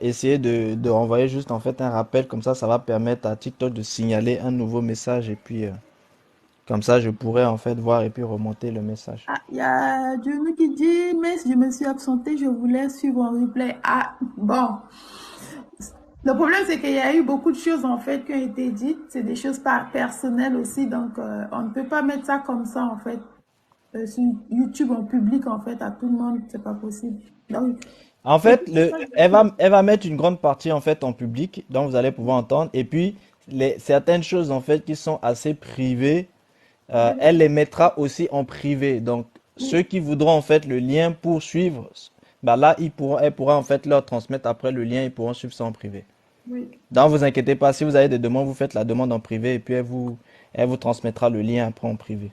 essayez de renvoyer juste en fait un rappel, comme ça va permettre à TikTok de signaler un nouveau message et puis comme ça je pourrais en fait voir et puis remonter le message. Ah, il y a Johnny qui dit, mais si je me suis absentée, je voulais suivre en replay. Ah, bon. Le problème, c'est qu'il y a eu beaucoup de choses en fait qui ont été dites. C'est des choses personnelles aussi, donc on ne peut pas mettre ça comme ça en fait sur YouTube en public en fait à tout le monde. C'est pas possible. Donc, En c'est fait, tout ça. elle va mettre une grande partie en fait en public, donc vous allez pouvoir entendre. Et puis certaines choses en fait qui sont assez privées, elle les mettra aussi en privé. Donc ceux qui voudront en fait le lien pour suivre, bah là elle pourra en fait leur transmettre après le lien, ils pourront suivre ça en privé. Oui. Donc vous inquiétez pas, si vous avez des demandes, vous faites la demande en privé et puis elle vous transmettra le lien après en privé.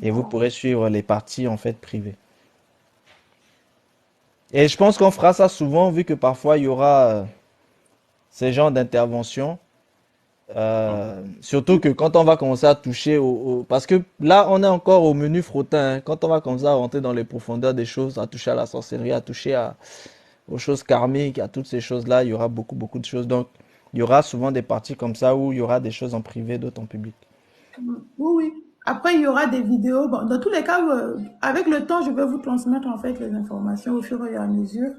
Et vous pourrez suivre les parties en fait privées. Et je pense qu'on fera ça souvent vu que parfois il y aura ces genres d'interventions. Surtout que quand on va commencer à toucher Parce que là, on est encore au menu frottin, hein. Quand on va commencer à rentrer dans les profondeurs des choses, à toucher à la sorcellerie, à toucher aux choses karmiques, à toutes ces choses-là, il y aura beaucoup, beaucoup de choses. Donc, il y aura souvent des parties comme ça où il y aura des choses en privé, d'autres en public. Oui, oui. Après, il y aura des vidéos. Bon, dans tous les cas, avec le temps, je vais vous transmettre en fait les informations au fur et à mesure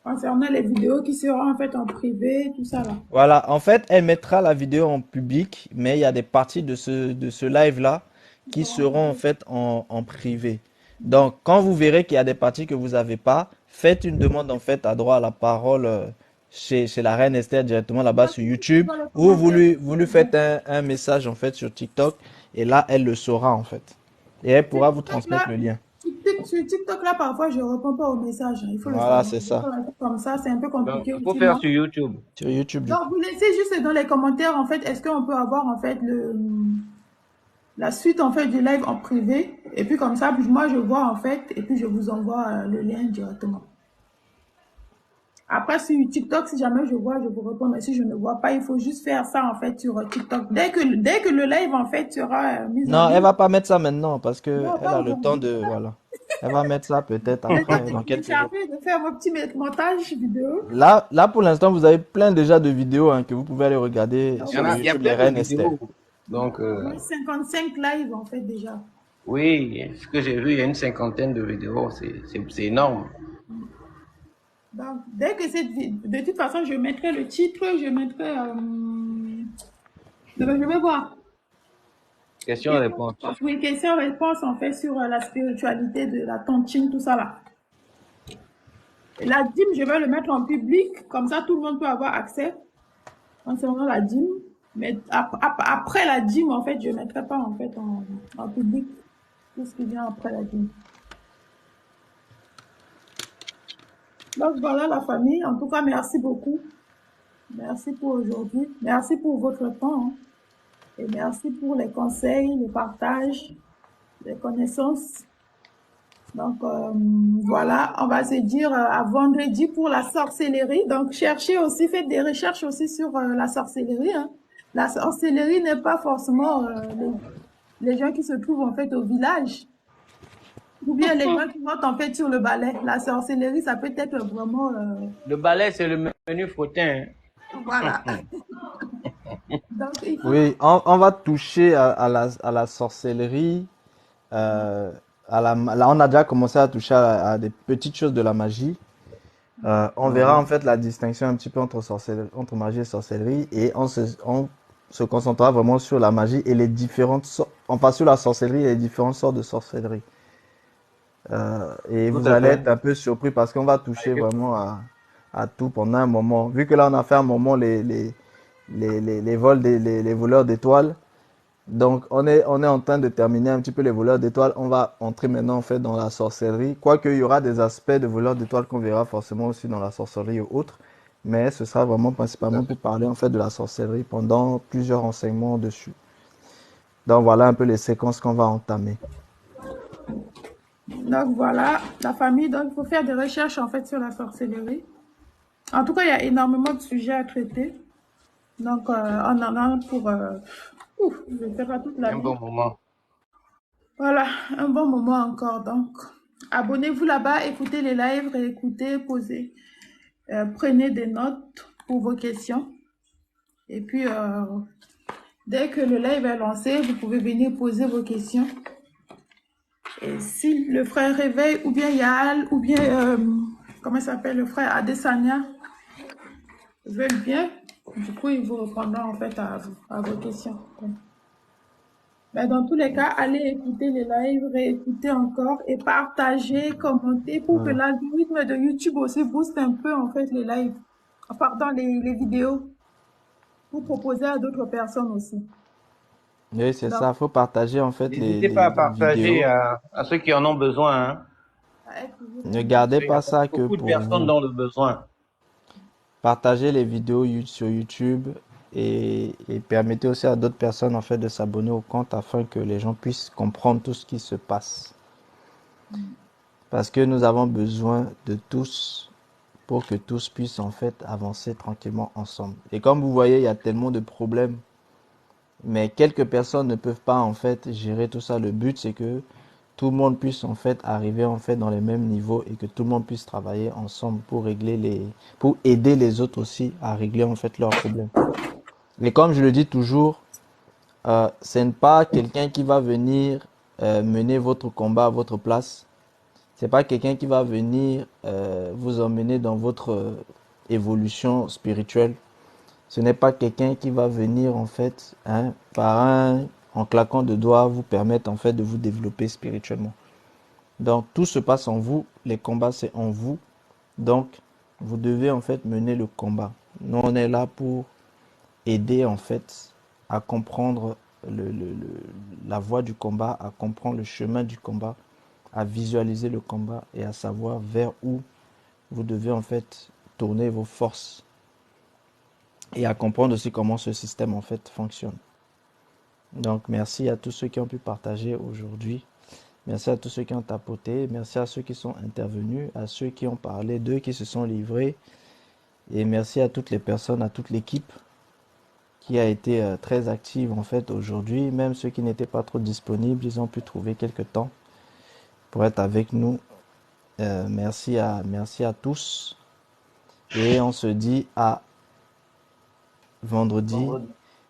concernant les vidéos qui seront en fait en privé, tout ça là. Voilà, en fait, elle mettra la vidéo en public, mais il y a des parties de ce live-là qui seront en fait en privé. Donc, quand vous verrez qu'il y a des parties que vous n'avez pas, faites une demande en fait à droit à la parole chez la reine Esther directement là-bas sur YouTube, Dans les ou commentaires. vous lui faites un message en fait sur TikTok, et là, elle le saura en fait. Et elle pourra vous TikTok transmettre là, le lien. sur TikTok là, parfois je ne réponds pas aux messages. Hein, il faut le Voilà, savoir. c'est ça. Comme ça, c'est un peu Donc, compliqué il faut aussi. faire Moi. sur YouTube. Sur YouTube, du Donc, coup. vous laissez juste dans les commentaires en fait, est-ce qu'on peut avoir en fait la suite en fait du live en privé et puis comme ça, moi je vois en fait et puis je vous envoie le lien directement. Après sur TikTok, si jamais je vois, je vous réponds, mais si je ne vois pas, il faut juste faire ça en fait sur TikTok. Dès que le live en fait sera mis en Non, elle ligne. va pas mettre ça maintenant parce que Non, elle pas a le temps aujourd'hui. de, voilà. Elle va mettre ça peut-être Le temps après, dans de quelques jours. télécharger, de faire vos petits montages vidéo. Là, pour l'instant, vous avez plein déjà de vidéos hein, que vous pouvez aller regarder Il y sur en le a, il y a YouTube Les plein de Reines Esther. vidéos. Donc, On a 55 lives en fait déjà. oui, ce que j'ai vu, il y a une cinquantaine de vidéos. C'est énorme. Donc, dès que de toute façon, je mettrai le titre, je mettrai. Je vais voir. Question-réponse. Oui, question-réponse en fait sur la spiritualité de la tontine, tout ça là. Et la dîme, je vais le mettre en public, comme ça tout le monde peut avoir accès. concernant la dîme. Mais après la dîme, en fait, je ne mettrai pas en fait en public tout ce qui vient après la dîme. Donc voilà la famille. En tout cas, merci beaucoup. Merci pour aujourd'hui. Merci pour votre temps. Hein. Et merci pour les conseils, le partage, les connaissances. Donc voilà, on va se dire à vendredi pour la sorcellerie. Donc cherchez aussi, faites des recherches aussi sur la sorcellerie. Hein. La sorcellerie n'est pas forcément les gens qui se trouvent en fait au village. Ou bien les gens qui vont en fait sur le balai. La sorcellerie, ça peut être vraiment... Le balai, c'est le menu frottin. Voilà. Donc, il faut... Oui, on va toucher à la sorcellerie. Là, on a déjà commencé à toucher à des petites choses de la magie. On verra en fait la distinction un petit peu entre magie et sorcellerie, et on se concentrera vraiment sur la magie et les différentes sortes, enfin sur la sorcellerie et les différentes sortes de sorcellerie. Et Tout vous à allez fait. être un peu surpris parce qu'on va toucher vraiment à tout pendant un moment. Vu que là on a fait un moment les voleurs d'étoiles. Donc, on est en train de terminer un petit peu les voleurs d'étoiles. On va entrer maintenant en fait dans la sorcellerie. Quoique il y aura des aspects de voleurs d'étoiles qu'on verra forcément aussi dans la sorcellerie ou autre. Mais ce sera vraiment principalement pour parler en fait de la sorcellerie pendant plusieurs renseignements dessus. Donc, voilà un peu les séquences qu'on va entamer. Donc voilà, la famille, donc il faut faire des recherches en fait sur la sorcellerie. En tout cas, il y a énormément de sujets à traiter. Donc on en a pour, je ne sais pas, toute la Un vie. bon moment. Voilà, un bon moment encore. Donc, abonnez-vous là-bas, écoutez les lives, réécoutez, posez, prenez des notes pour vos questions. Et puis, dès que le live est lancé, vous pouvez venir poser vos questions. Et si le frère Réveil, ou bien Yael, ou bien, comment il s'appelle, le frère Adesanya, veulent bien, du coup, ils vous répondront en fait à vos questions. Mais dans tous les cas, allez écouter les lives, réécouter encore et partager, commenter pour que l'algorithme de YouTube aussi booste un peu en fait les lives, pardon, les vidéos, pour proposer à d'autres personnes aussi. Oui, c'est Donc, ça. Il faut partager en fait N'hésitez pas à les partager vidéos. à ceux qui en ont besoin. Hein. ça aide toujours Ne tout le monde. gardez Il y a pas ça que beaucoup de pour personnes vous. dans le besoin. Partagez les vidéos sur YouTube et permettez aussi à d'autres personnes en fait de s'abonner au compte afin que les gens puissent comprendre tout ce qui se passe. Parce que nous avons besoin de tous pour que tous puissent en fait avancer tranquillement ensemble. Et comme vous voyez, il y a tellement de problèmes, mais quelques personnes ne peuvent pas en fait gérer tout ça. Le but c'est que tout le monde puisse en fait arriver en fait dans les mêmes niveaux et que tout le monde puisse travailler ensemble pour pour aider les autres aussi à régler en fait leurs problèmes. Et comme je le dis toujours, ce n'est pas quelqu'un qui va venir mener votre combat à votre place. C'est pas quelqu'un qui va venir vous emmener dans votre évolution spirituelle. Ce n'est pas quelqu'un qui va venir en fait, en claquant de doigts, vous permettre en fait de vous développer spirituellement. Donc tout se passe en vous, les combats c'est en vous. Donc vous devez en fait mener le combat. Nous on est là pour aider en fait à comprendre la voie du combat, à comprendre le chemin du combat, à visualiser le combat et à savoir vers où vous devez en fait tourner vos forces et à comprendre aussi comment ce système en fait fonctionne. Donc merci à tous ceux qui ont pu partager aujourd'hui. Merci à tous ceux qui ont tapoté. Merci à ceux qui sont intervenus, à ceux qui ont parlé, d'eux qui se sont livrés. Et merci à toutes les personnes, à toute l'équipe qui a été très active en fait aujourd'hui. Même ceux qui n'étaient pas trop disponibles, ils ont pu trouver quelques temps pour être avec nous. Merci à tous. Et on se dit à vendredi.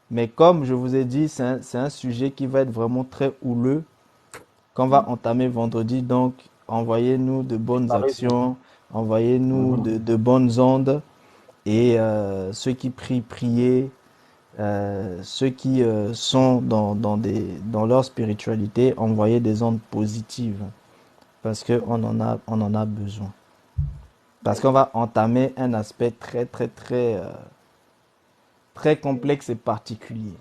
Mais comme je vous ai dit, c'est un sujet qui va être vraiment très houleux, qu'on va entamer vendredi. Donc, envoyez-nous de bonnes actions, envoyez-nous de bonnes ondes. Et ceux qui prient, priez. Ceux qui sont dans leur spiritualité, envoyez des ondes positives. Parce qu'on en a besoin. Parce qu'on va entamer un aspect très, très, très très complexe et particulier.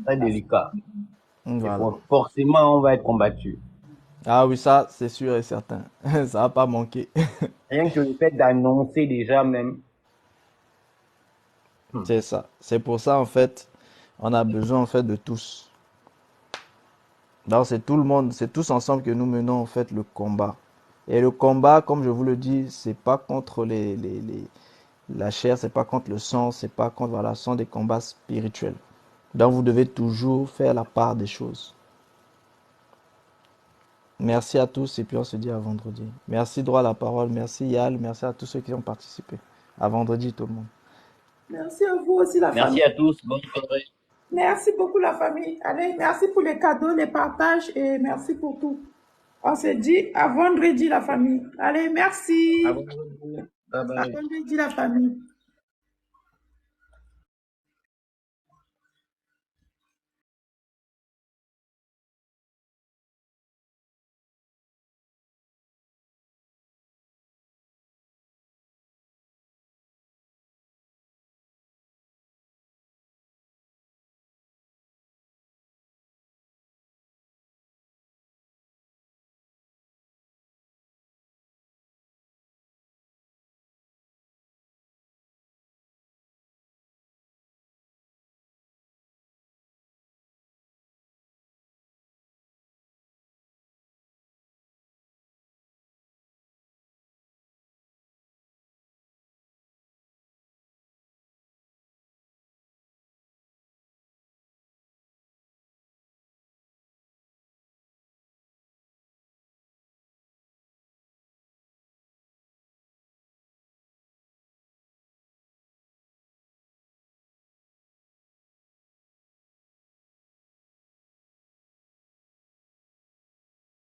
Très délicat. Et Voilà. forcément, on va être combattu. Ah oui, ça, c'est sûr et certain. Ça va pas manquer. Rien que le fait d'annoncer déjà même. C'est ça. C'est pour ça, en fait, on a besoin, en fait, de tous. Donc, c'est tout le monde, c'est tous ensemble que nous menons, en fait, le combat. Et le combat, comme je vous le dis, c'est pas contre la chair, c'est pas contre le sang, c'est pas contre, voilà, ce sont des combats spirituels. Donc, vous devez toujours faire la part des choses. Merci à tous et puis on se dit à vendredi. Merci droit à la parole, merci Yal, merci à tous ceux qui ont participé. À vendredi tout le monde. Merci à vous aussi, la Merci famille. à tous. Bonne soirée. Merci beaucoup, la famille. Allez, merci pour les cadeaux, les partages et merci pour tout. On se dit à vendredi, la famille. Allez, merci. À vendredi. Bye À bye. vendredi, la famille.